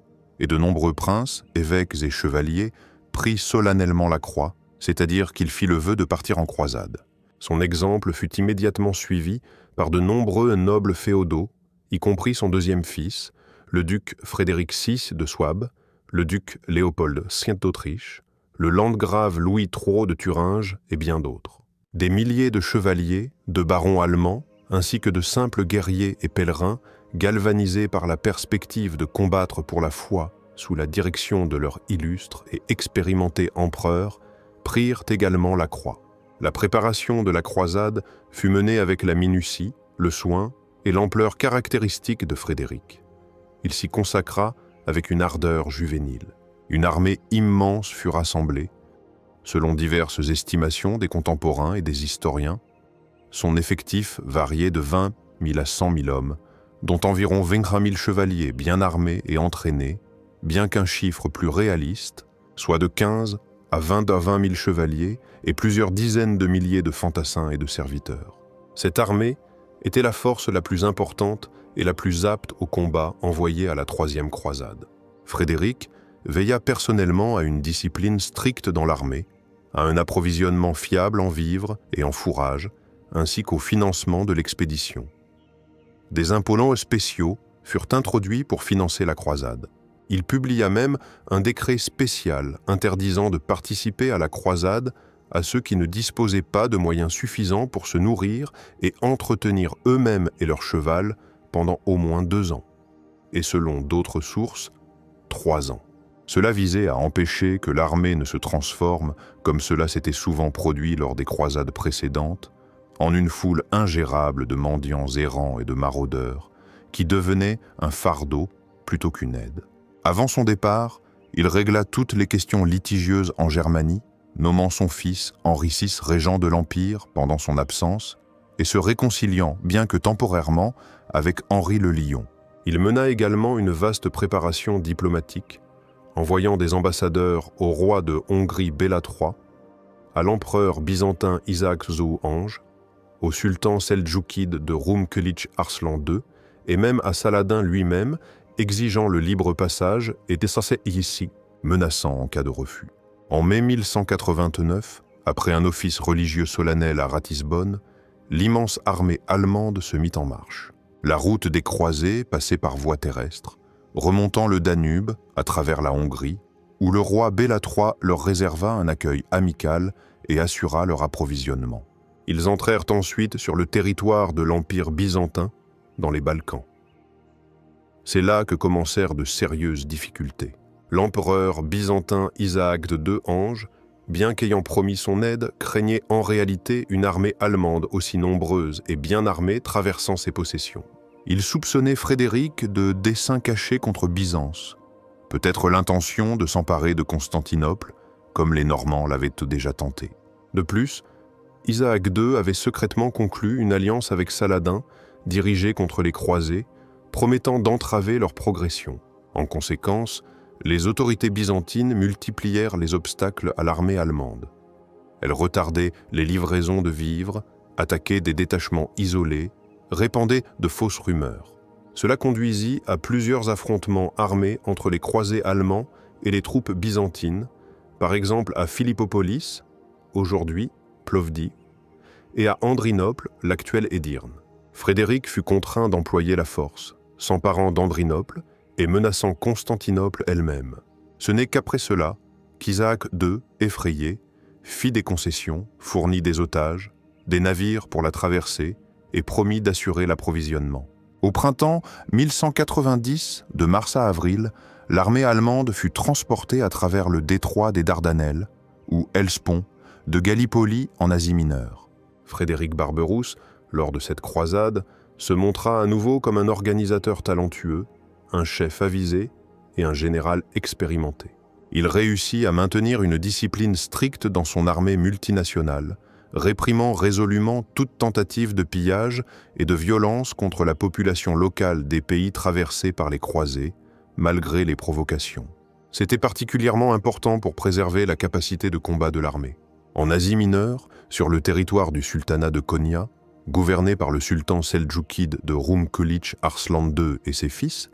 et de nombreux princes, évêques et chevaliers prit solennellement la croix, c'est-à-dire qu'il fit le vœu de partir en croisade. Son exemple fut immédiatement suivi par de nombreux nobles féodaux, y compris son deuxième fils, le duc Frédéric VI de Souabe, le duc Léopold V d'Autriche, le landgrave Louis III de Thuringe et bien d'autres. Des milliers de chevaliers, de barons allemands, ainsi que de simples guerriers et pèlerins, galvanisés par la perspective de combattre pour la foi sous la direction de leur illustre et expérimenté empereur, prirent également la croix. La préparation de la croisade fut menée avec la minutie, le soin et l'ampleur caractéristique de Frédéric. Il s'y consacra avec une ardeur juvénile. Une armée immense fut rassemblée. Selon diverses estimations des contemporains et des historiens, son effectif variait de 20 000 à 100 000 hommes, dont environ 25 000 chevaliers bien armés et entraînés, bien qu'un chiffre plus réaliste, soit de 15 à 20 000 chevaliers et plusieurs dizaines de milliers de fantassins et de serviteurs. Cette armée était la force la plus importante et la plus apte au combat envoyée à la troisième croisade. Frédéric veilla personnellement à une discipline stricte dans l'armée, à un approvisionnement fiable en vivres et en fourrage, ainsi qu'au financement de l'expédition. Des impôts spéciaux furent introduits pour financer la croisade. Il publia même un décret spécial interdisant de participer à la croisade à ceux qui ne disposaient pas de moyens suffisants pour se nourrir et entretenir eux-mêmes et leur cheval pendant au moins 2 ans, et selon d'autres sources, 3 ans. Cela visait à empêcher que l'armée ne se transforme, comme cela s'était souvent produit lors des croisades précédentes, en une foule ingérable de mendiants errants et de maraudeurs, qui devenaient un fardeau plutôt qu'une aide. Avant son départ, il régla toutes les questions litigieuses en Germanie, nommant son fils Henri VI régent de l'Empire pendant son absence, et se réconciliant, bien que temporairement, avec Henri le Lion. Il mena également une vaste préparation diplomatique, envoyant des ambassadeurs au roi de Hongrie Béla III, à l'empereur byzantin Isaac Zouhange, au sultan seldjoukide de Rum-Kılıç Arslan II, et même à Saladin lui-même, exigeant le libre passage et cessez ici, menaçant en cas de refus. En mai 1189, après un office religieux solennel à Ratisbonne, l'immense armée allemande se mit en marche. La route des croisés passait par voie terrestre, remontant le Danube à travers la Hongrie, où le roi Béla III leur réserva un accueil amical et assura leur approvisionnement. Ils entrèrent ensuite sur le territoire de l'Empire byzantin, dans les Balkans. C'est là que commencèrent de sérieuses difficultés. L'empereur byzantin Isaac II Ange, bien qu'ayant promis son aide, craignait en réalité une armée allemande aussi nombreuse et bien armée traversant ses possessions. Il soupçonnait Frédéric de desseins cachés contre Byzance, peut-être l'intention de s'emparer de Constantinople, comme les Normands l'avaient déjà tenté. De plus, Isaac II avait secrètement conclu une alliance avec Saladin, dirigée contre les croisés, promettant d'entraver leur progression. En conséquence, les autorités byzantines multiplièrent les obstacles à l'armée allemande. Elles retardaient les livraisons de vivres, attaquaient des détachements isolés, répandaient de fausses rumeurs. Cela conduisit à plusieurs affrontements armés entre les croisés allemands et les troupes byzantines, par exemple à Philippopolis, aujourd'hui Plovdiv, et à Andrinople, l'actuelle Édirne. Frédéric fut contraint d'employer la force, s'emparant d'Andrinople et menaçant Constantinople elle-même. Ce n'est qu'après cela qu'Isaac II, effrayé, fit des concessions, fournit des otages, des navires pour la traversée et promit d'assurer l'approvisionnement. Au printemps 1190, de mars à avril, l'armée allemande fut transportée à travers le détroit des Dardanelles, ou Hellespont, de Gallipoli en Asie mineure. Frédéric Barberousse, lors de cette croisade, se montra à nouveau comme un organisateur talentueux, un chef avisé et un général expérimenté. Il réussit à maintenir une discipline stricte dans son armée multinationale, réprimant résolument toute tentative de pillage et de violence contre la population locale des pays traversés par les croisés, malgré les provocations. C'était particulièrement important pour préserver la capacité de combat de l'armée. En Asie mineure, sur le territoire du sultanat de Konya, gouverné par le sultan seldjoukide de Rum Kılıç Arslan II et ses fils,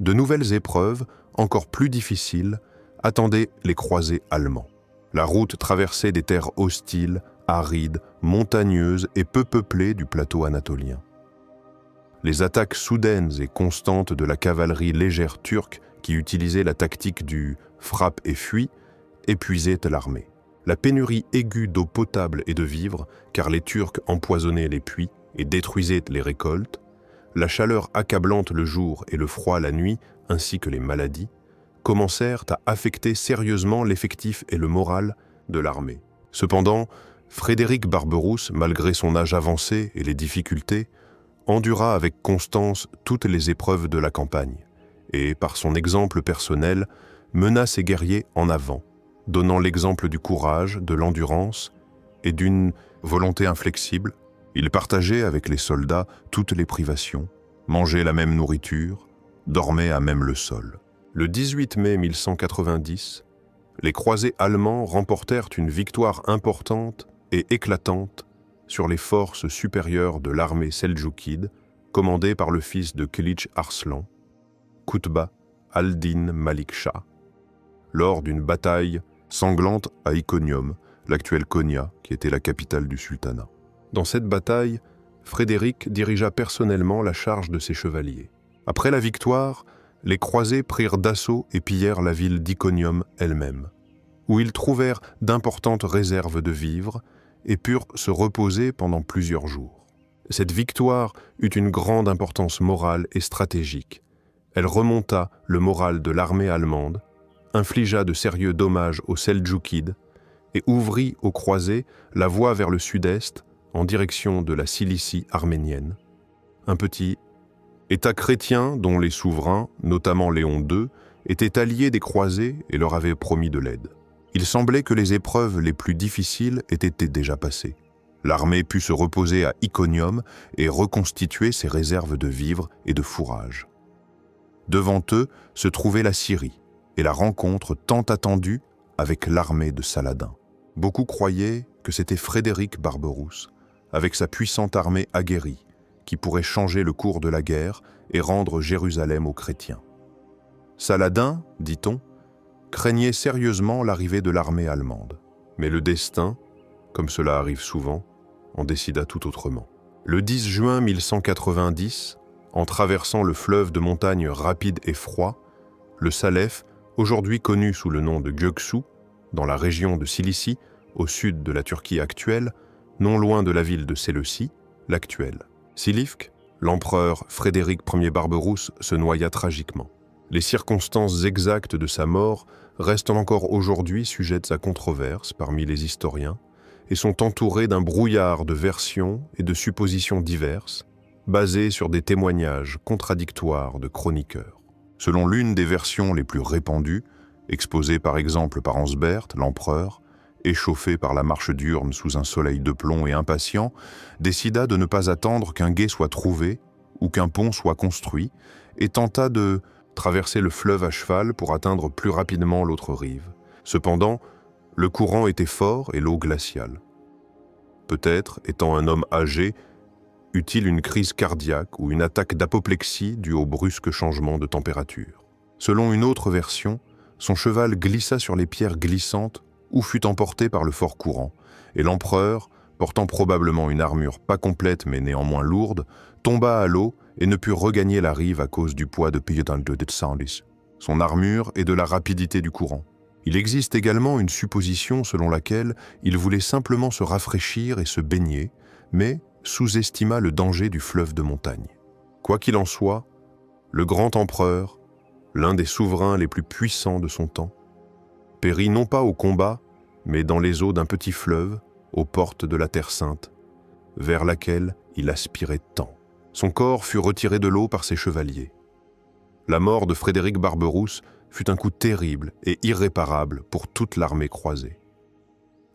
de nouvelles épreuves, encore plus difficiles, attendaient les croisés allemands. La route traversait des terres hostiles, arides, montagneuses et peu peuplées du plateau anatolien. Les attaques soudaines et constantes de la cavalerie légère turque qui utilisait la tactique du « frappe et fuit » épuisaient l'armée. La pénurie aiguë d'eau potable et de vivres, car les Turcs empoisonnaient les puits et détruisaient les récoltes, la chaleur accablante le jour et le froid la nuit, ainsi que les maladies, commencèrent à affecter sérieusement l'effectif et le moral de l'armée. Cependant, Frédéric Barberousse, malgré son âge avancé et les difficultés, endura avec constance toutes les épreuves de la campagne et, par son exemple personnel, mena ses guerriers en avant, donnant l'exemple du courage, de l'endurance et d'une volonté inflexible. Il partageait avec les soldats toutes les privations, mangeait la même nourriture, dormait à même le sol. Le 18 mai 1190, les croisés allemands remportèrent une victoire importante et éclatante sur les forces supérieures de l'armée seldjoukide, commandée par le fils de Kılıç Arslan, Koutba al-Din Malik Shah, lors d'une bataille sanglante à Iconium, l'actuelle Konya, qui était la capitale du sultanat. Dans cette bataille, Frédéric dirigea personnellement la charge de ses chevaliers. Après la victoire, les croisés prirent d'assaut et pillèrent la ville d'Iconium elle-même, où ils trouvèrent d'importantes réserves de vivres et purent se reposer pendant plusieurs jours. Cette victoire eut une grande importance morale et stratégique. Elle remonta le moral de l'armée allemande, infligea de sérieux dommages aux Seldjoukides et ouvrit aux croisés la voie vers le sud-est en direction de la Cilicie arménienne. Un petit État chrétien dont les souverains, notamment Léon II, étaient alliés des croisés et leur avaient promis de l'aide. Il semblait que les épreuves les plus difficiles étaient déjà passées. L'armée put se reposer à Iconium et reconstituer ses réserves de vivres et de fourrage. Devant eux se trouvait la Syrie et la rencontre tant attendue avec l'armée de Saladin. Beaucoup croyaient que c'était Frédéric Barberousse, avec sa puissante armée aguerrie, qui pourrait changer le cours de la guerre et rendre Jérusalem aux chrétiens. Saladin, dit-on, craignait sérieusement l'arrivée de l'armée allemande. Mais le destin, comme cela arrive souvent, en décida tout autrement. Le 10 juin 1190, en traversant le fleuve de montagnes rapide et froid, le Salef, aujourd'hui connu sous le nom de Göksu, dans la région de Cilicie, au sud de la Turquie actuelle, non loin de la ville de Séleucie, l'actuelle. Silifke, l'empereur Frédéric Ier Barberousse se noya tragiquement. Les circonstances exactes de sa mort restent encore aujourd'hui sujettes à controverse parmi les historiens et sont entourées d'un brouillard de versions et de suppositions diverses, basées sur des témoignages contradictoires de chroniqueurs. Selon l'une des versions les plus répandues, exposée par exemple par Ansbert, l'empereur, échauffé par la marche diurne sous un soleil de plomb et impatient, décida de ne pas attendre qu'un gué soit trouvé ou qu'un pont soit construit et tenta de traverser le fleuve à cheval pour atteindre plus rapidement l'autre rive. Cependant, le courant était fort et l'eau glaciale. Peut-être, étant un homme âgé, eut-il une crise cardiaque ou une attaque d'apoplexie due au brusque changement de température. Selon une autre version, son cheval glissa sur les pierres glissantes ou fut emporté par le fort courant, et l'empereur, portant probablement une armure pas complète mais néanmoins lourde, tomba à l'eau et ne put regagner la rive à cause du poids de Pietan de Sandis, son armure et de la rapidité du courant. Il existe également une supposition selon laquelle il voulait simplement se rafraîchir et se baigner, mais, sous-estima le danger du fleuve de montagne. Quoi qu'il en soit, le grand empereur, l'un des souverains les plus puissants de son temps, périt non pas au combat, mais dans les eaux d'un petit fleuve, aux portes de la Terre Sainte, vers laquelle il aspirait tant. Son corps fut retiré de l'eau par ses chevaliers. La mort de Frédéric Barberousse fut un coup terrible et irréparable pour toute l'armée croisée.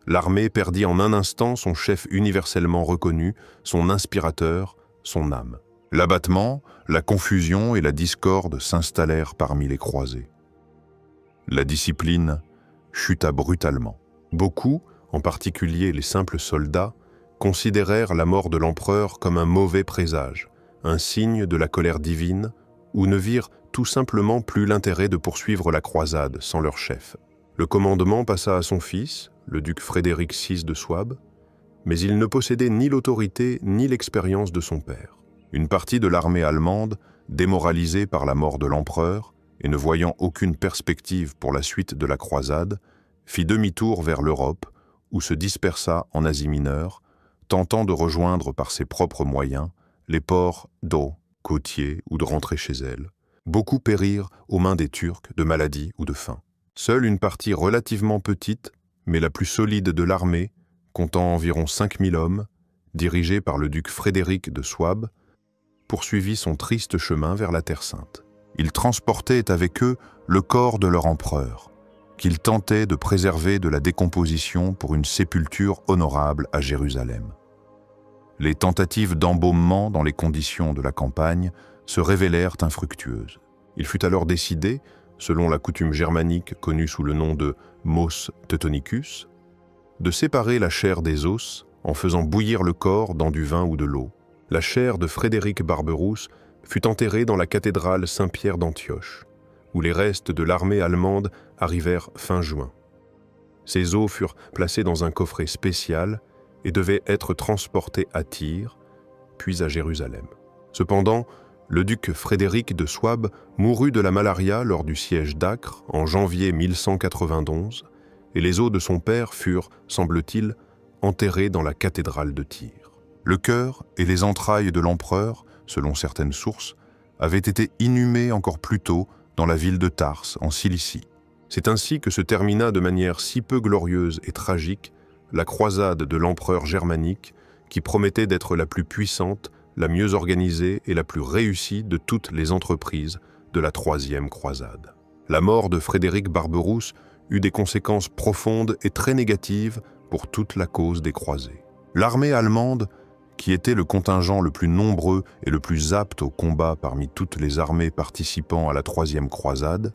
L'armée perdit en un instant son chef universellement reconnu, son inspirateur, son âme. L'abattement, la confusion et la discorde s'installèrent parmi les croisés. La discipline chuta brutalement. Beaucoup, en particulier les simples soldats, considérèrent la mort de l'empereur comme un mauvais présage, un signe de la colère divine, ou ne virent tout simplement plus l'intérêt de poursuivre la croisade sans leur chef. Le commandement passa à son fils, le duc Frédéric VI de Souabe, mais il ne possédait ni l'autorité ni l'expérience de son père. Une partie de l'armée allemande, démoralisée par la mort de l'empereur et ne voyant aucune perspective pour la suite de la croisade, fit demi-tour vers l'Europe, où se dispersa en Asie mineure, tentant de rejoindre par ses propres moyens les ports d'eau, côtiers ou de rentrer chez elle. Beaucoup périrent aux mains des Turcs de maladie ou de faim. Seule une partie relativement petite, mais la plus solide de l'armée, comptant environ 5000 hommes, dirigée par le duc Frédéric de Souabe, poursuivit son triste chemin vers la Terre Sainte. Ils transportaient avec eux le corps de leur empereur, qu'ils tentaient de préserver de la décomposition pour une sépulture honorable à Jérusalem. Les tentatives d'embaumement dans les conditions de la campagne se révélèrent infructueuses. Il fut alors décidé, selon la coutume germanique connue sous le nom de mos teutonicus, de séparer la chair des os en faisant bouillir le corps dans du vin ou de l'eau. La chair de Frédéric Barberousse fut enterrée dans la cathédrale Saint-Pierre d'Antioche, où les restes de l'armée allemande arrivèrent fin juin. Ces os furent placés dans un coffret spécial et devaient être transportés à Tyr, puis à Jérusalem. Cependant, le duc Frédéric de Souabe mourut de la malaria lors du siège d'Acre en janvier 1191, et les os de son père furent, semble-t-il, enterrés dans la cathédrale de Tyr. Le cœur et les entrailles de l'empereur, selon certaines sources, avaient été inhumés encore plus tôt dans la ville de Tarse, en Cilicie. C'est ainsi que se termina de manière si peu glorieuse et tragique la croisade de l'empereur germanique qui promettait d'être la plus puissante, la mieux organisée et la plus réussie de toutes les entreprises de la troisième croisade. La mort de Frédéric Barberousse eut des conséquences profondes et très négatives pour toute la cause des croisés. L'armée allemande, qui était le contingent le plus nombreux et le plus apte au combat parmi toutes les armées participant à la troisième croisade,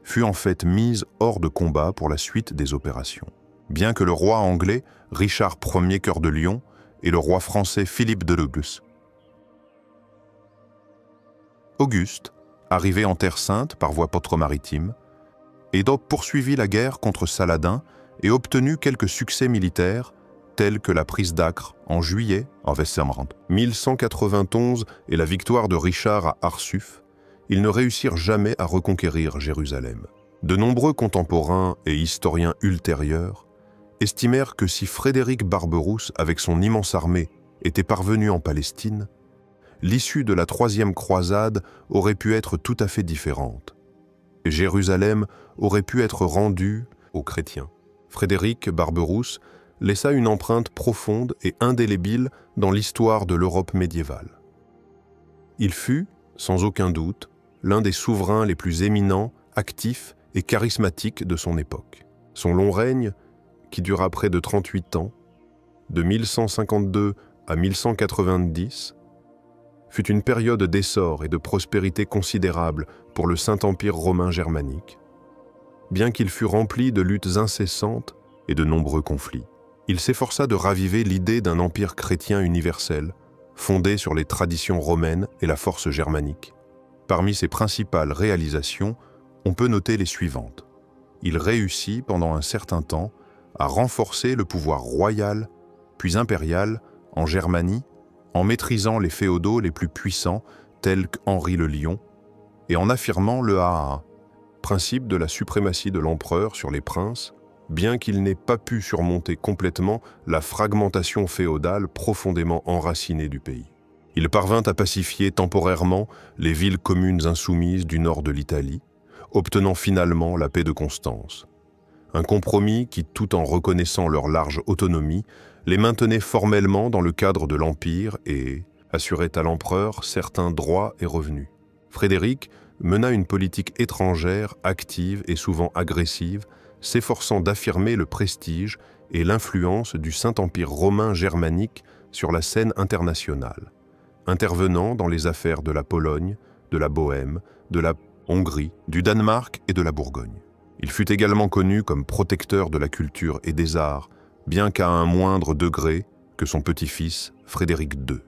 fut en fait mise hors de combat pour la suite des opérations. Bien que le roi anglais, Richard Ier Cœur de Lion, et le roi français Philippe de Leugus. Auguste, arrivé en Terre Sainte par voie maritime, Édop poursuivit la guerre contre Saladin et obtenu quelques succès militaires, tels que la prise d'Acre en juillet, en 1191 et la victoire de Richard à Arsuf. Ils ne réussirent jamais à reconquérir Jérusalem. De nombreux contemporains et historiens ultérieurs estimèrent que si Frédéric Barberousse, avec son immense armée, était parvenu en Palestine, l'issue de la troisième croisade aurait pu être tout à fait différente. Jérusalem aurait pu être rendue aux chrétiens. Frédéric Barberousse laissa une empreinte profonde et indélébile dans l'histoire de l'Europe médiévale. Il fut, sans aucun doute, l'un des souverains les plus éminents, actifs et charismatiques de son époque. Son long règne, qui dura près de 38 ans, de 1152 à 1190, fut une période d'essor et de prospérité considérable pour le Saint-Empire romain germanique. Bien qu'il fût rempli de luttes incessantes et de nombreux conflits, il s'efforça de raviver l'idée d'un empire chrétien universel, fondé sur les traditions romaines et la force germanique. Parmi ses principales réalisations, on peut noter les suivantes. Il réussit pendant un certain temps à renforcer le pouvoir royal, puis impérial, en Germanie, en maîtrisant les féodaux les plus puissants, tels qu'Henri le Lion, et en affirmant le Haa, principe de la suprématie de l'empereur sur les princes, bien qu'il n'ait pas pu surmonter complètement la fragmentation féodale profondément enracinée du pays. Il parvint à pacifier temporairement les villes communes insoumises du nord de l'Italie, obtenant finalement la paix de Constance. Un compromis qui, tout en reconnaissant leur large autonomie, les maintenait formellement dans le cadre de l'Empire et assurait à l'empereur certains droits et revenus. Frédéric mena une politique étrangère active et souvent agressive, s'efforçant d'affirmer le prestige et l'influence du Saint-Empire romain germanique sur la scène internationale, intervenant dans les affaires de la Pologne, de la Bohême, de la Hongrie, du Danemark et de la Bourgogne. Il fut également connu comme protecteur de la culture et des arts, bien qu'à un moindre degré que son petit-fils Frédéric II.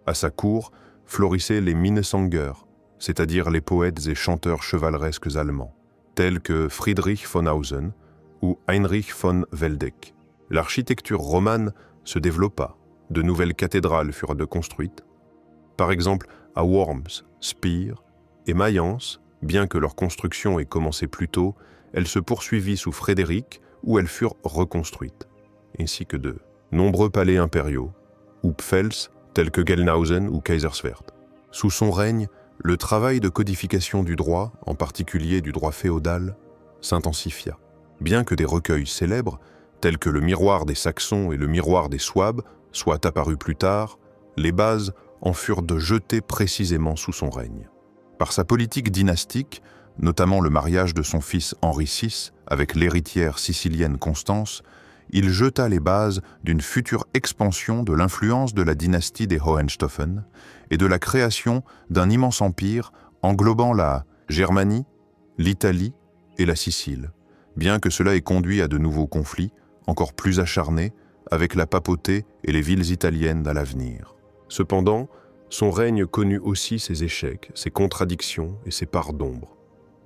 À sa cour florissaient les Minnesänger, c'est-à-dire les poètes et chanteurs chevaleresques allemands, tels que Friedrich von Hausen ou Heinrich von Weldeck. L'architecture romane se développa, de nouvelles cathédrales furent construites, par exemple à Worms, Speyer et Mayence, bien que leur construction ait commencé plus tôt, elle se poursuivit sous Frédéric où elles furent reconstruites, ainsi que de nombreux palais impériaux, ou Pfels, tels que Gelnhausen ou Kaiserswerth. Sous son règne, le travail de codification du droit, en particulier du droit féodal, s'intensifia. Bien que des recueils célèbres, tels que le Miroir des Saxons et le Miroir des Souabes, soient apparus plus tard, les bases en furent de jetées précisément sous son règne. Par sa politique dynastique, notamment le mariage de son fils Henri VI avec l'héritière sicilienne Constance, il jeta les bases d'une future expansion de l'influence de la dynastie des Hohenstaufen et de la création d'un immense empire englobant la Germanie, l'Italie et la Sicile, bien que cela ait conduit à de nouveaux conflits, encore plus acharnés, avec la papauté et les villes italiennes à l'avenir. Cependant, son règne connut aussi ses échecs, ses contradictions et ses parts d'ombre.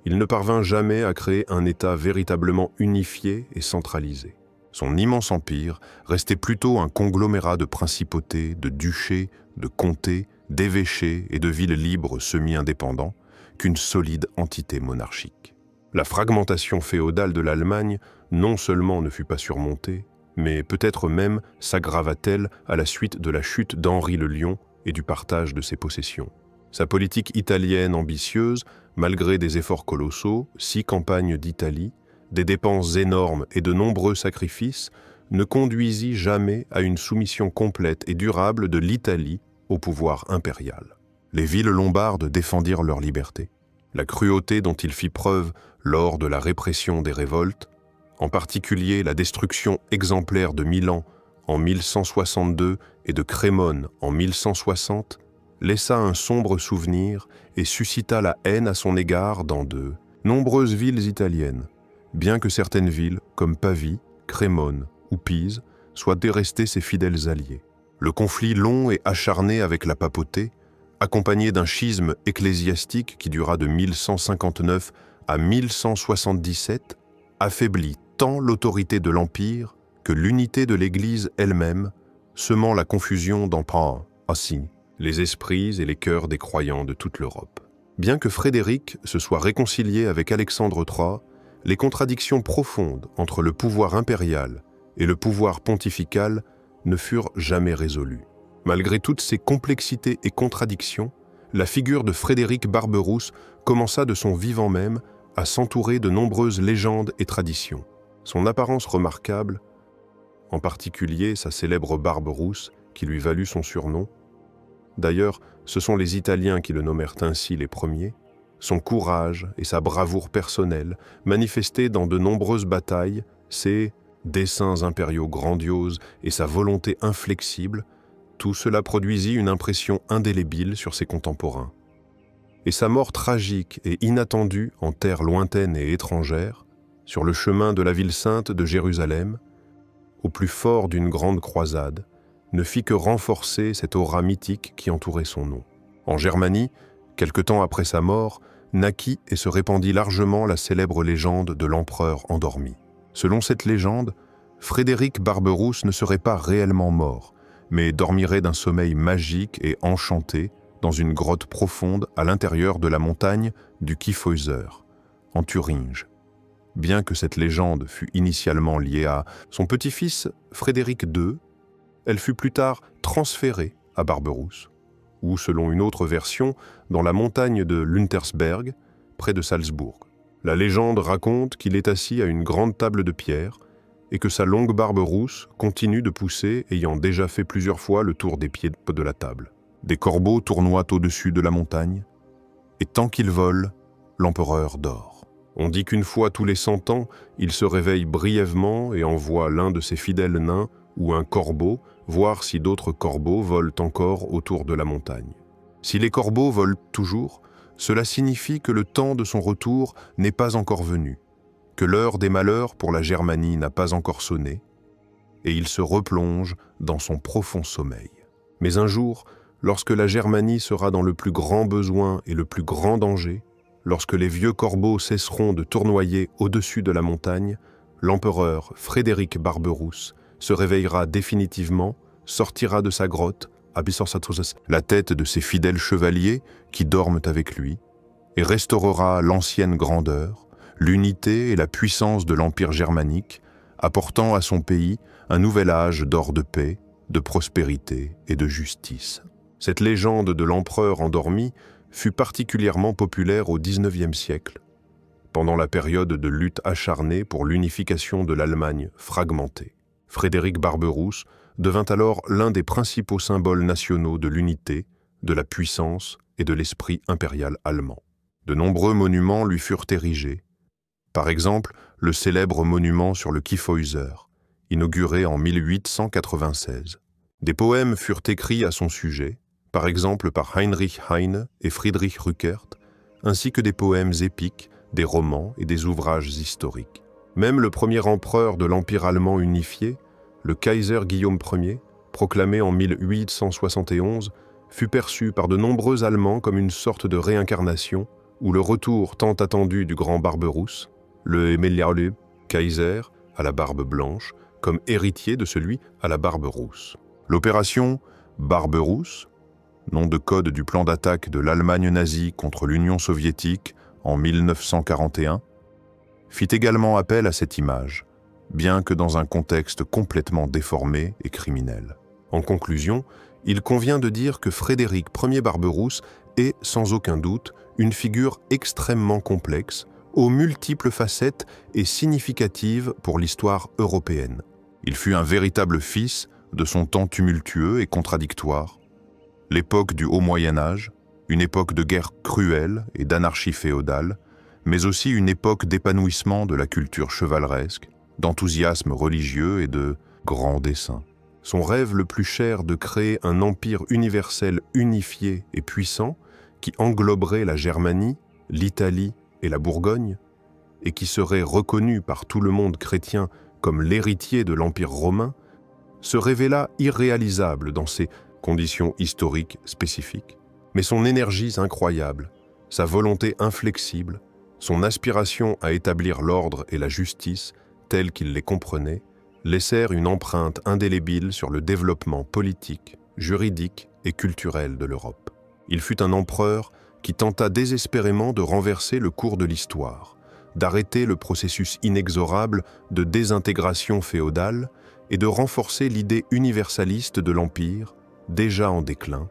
Il ne parvint jamais à créer un État véritablement unifié et centralisé. Son immense empire restait plutôt un conglomérat de principautés, de duchés, de comtés, d'évêchés et de villes libres semi-indépendants qu'une solide entité monarchique. La fragmentation féodale de l'Allemagne non seulement ne fut pas surmontée, mais peut-être même s'aggrava-t-elle à la suite de la chute d'Henri le Lion et du partage de ses possessions. Sa politique italienne ambitieuse, malgré des efforts colossaux, 6 campagnes d'Italie, des dépenses énormes et de nombreux sacrifices, ne conduisit jamais à une soumission complète et durable de l'Italie au pouvoir impérial. Les villes lombardes défendirent leur liberté. La cruauté dont il fit preuve lors de la répression des révoltes, en particulier la destruction exemplaire de Milan en 1162 et de Crémone en 1160, laissa un sombre souvenir et suscita la haine à son égard dans de nombreuses villes italiennes, bien que certaines villes, comme Pavie, Crémone ou Pise, soient restées ses fidèles alliés. Le conflit long et acharné avec la papauté, accompagné d'un schisme ecclésiastique qui dura de 1159 à 1177, affaiblit tant l'autorité de l'Empire que l'unité de l'Église elle-même, semant la confusion dans aussi les esprits et les cœurs des croyants de toute l'Europe. Bien que Frédéric se soit réconcilié avec Alexandre III, les contradictions profondes entre le pouvoir impérial et le pouvoir pontifical ne furent jamais résolues. Malgré toutes ces complexités et contradictions, la figure de Frédéric Barberousse commença de son vivant même à s'entourer de nombreuses légendes et traditions. Son apparence remarquable, en particulier sa célèbre barbe rousse qui lui valut son surnom, d'ailleurs ce sont les Italiens qui le nommèrent ainsi les premiers, son courage et sa bravoure personnelle, manifestés dans de nombreuses batailles, ses desseins impériaux grandioses et sa volonté inflexible, tout cela produisit une impression indélébile sur ses contemporains. Et sa mort tragique et inattendue en terre lointaine et étrangère, sur le chemin de la ville sainte de Jérusalem, au plus fort d'une grande croisade, ne fit que renforcer cette aura mythique qui entourait son nom. En Germanie, quelque temps après sa mort, naquit et se répandit largement la célèbre légende de l'empereur endormi. Selon cette légende, Frédéric Barberousse ne serait pas réellement mort, mais dormirait d'un sommeil magique et enchanté dans une grotte profonde à l'intérieur de la montagne du Kyffhäuser, en Thuringe. bien que cette légende fût initialement liée à son petit-fils Frédéric II, elle fut plus tard transférée à Barberousse, ou selon une autre version, dans la montagne de Luntersberg, près de Salzbourg. La légende raconte qu'il est assis à une grande table de pierre et que sa longue barbe rousse continue de pousser, ayant déjà fait plusieurs fois le tour des pieds de la table. Des corbeaux tournoient au-dessus de la montagne, et tant qu'ils volent, l'empereur dort. On dit qu'une fois tous les 100 ans, il se réveille brièvement et envoie l'un de ses fidèles nains ou un corbeau voir si d'autres corbeaux volent encore autour de la montagne. Si les corbeaux volent toujours, cela signifie que le temps de son retour n'est pas encore venu, que l'heure des malheurs pour la Germanie n'a pas encore sonné, et il se replonge dans son profond sommeil. Mais un jour, lorsque la Germanie sera dans le plus grand besoin et le plus grand danger, lorsque les vieux corbeaux cesseront de tournoyer au-dessus de la montagne, l'empereur Frédéric Barberousse se réveillera définitivement, sortira de sa grotte, la tête de ses fidèles chevaliers qui dorment avec lui, et restaurera l'ancienne grandeur, l'unité et la puissance de l'Empire germanique, apportant à son pays un nouvel âge d'or de paix, de prospérité et de justice. Cette légende de l'empereur endormi fut particulièrement populaire au XIXe siècle, pendant la période de lutte acharnée pour l'unification de l'Allemagne fragmentée. Frédéric Barberousse devint alors l'un des principaux symboles nationaux de l'unité, de la puissance et de l'esprit impérial allemand. De nombreux monuments lui furent érigés. Par exemple, le célèbre monument sur le Kyffhäuser, inauguré en 1896. Des poèmes furent écrits à son sujet, par exemple par Heinrich Heine et Friedrich Rückert, ainsi que des poèmes épiques, des romans et des ouvrages historiques. Même le premier empereur de l'Empire allemand unifié, le Kaiser Guillaume Ier, proclamé en 1871, fut perçu par de nombreux Allemands comme une sorte de réincarnation ou le retour tant attendu du grand Barberousse, le Emiliale Kaiser à la barbe blanche, comme héritier de celui à la barbe rousse. L'opération Barberousse, nom de code du plan d'attaque de l'Allemagne nazie contre l'Union soviétique en 1941, fit également appel à cette image, bien que dans un contexte complètement déformé et criminel. En conclusion, il convient de dire que Frédéric Ier Barberousse est, sans aucun doute, une figure extrêmement complexe, aux multiples facettes et significatives pour l'histoire européenne. Il fut un véritable fils de son temps tumultueux et contradictoire, l'époque du Haut Moyen-Âge, une époque de guerre cruelle et d'anarchie féodale, mais aussi une époque d'épanouissement de la culture chevaleresque, d'enthousiasme religieux et de grands desseins. Son rêve le plus cher de créer un empire universel unifié et puissant qui engloberait la Germanie, l'Italie et la Bourgogne, et qui serait reconnu par tout le monde chrétien comme l'héritier de l'Empire romain, se révéla irréalisable dans ses conditions historiques spécifiques. Mais son énergie incroyable, sa volonté inflexible, son aspiration à établir l'ordre et la justice tels qu'il les comprenait, laissèrent une empreinte indélébile sur le développement politique, juridique et culturel de l'Europe. Il fut un empereur qui tenta désespérément de renverser le cours de l'histoire, d'arrêter le processus inexorable de désintégration féodale et de renforcer l'idée universaliste de l'Empire, déjà en déclin,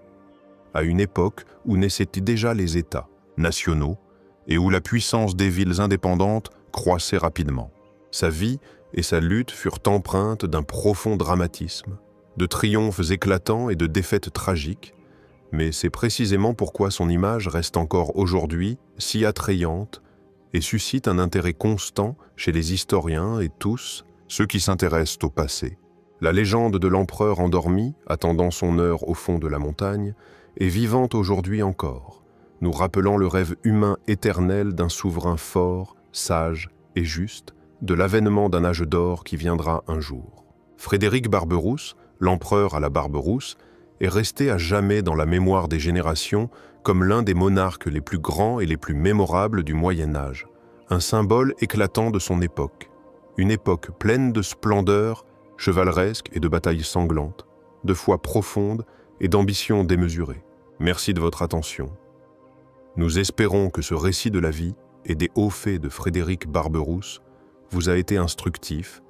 à une époque où naissaient déjà les États nationaux et où la puissance des villes indépendantes croissait rapidement. Sa vie et sa lutte furent empreintes d'un profond dramatisme, de triomphes éclatants et de défaites tragiques, mais c'est précisément pourquoi son image reste encore aujourd'hui si attrayante et suscite un intérêt constant chez les historiens et tous ceux qui s'intéressent au passé. La légende de l'empereur endormi, attendant son heure au fond de la montagne, est vivante aujourd'hui encore, nous rappelant le rêve humain éternel d'un souverain fort, sage et juste, de l'avènement d'un âge d'or qui viendra un jour. Frédéric Barberousse, l'empereur à la barbe rousse, est resté à jamais dans la mémoire des générations comme l'un des monarques les plus grands et les plus mémorables du Moyen-Âge, un symbole éclatant de son époque, une époque pleine de splendeur, chevaleresque et de batailles sanglantes, de foi profonde et d'ambition démesurée. Merci de votre attention. Nous espérons que ce récit de la vie et des hauts faits de Frédéric Barberousse vous a été instructif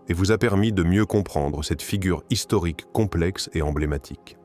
et vous a permis de mieux comprendre cette figure historique complexe et emblématique.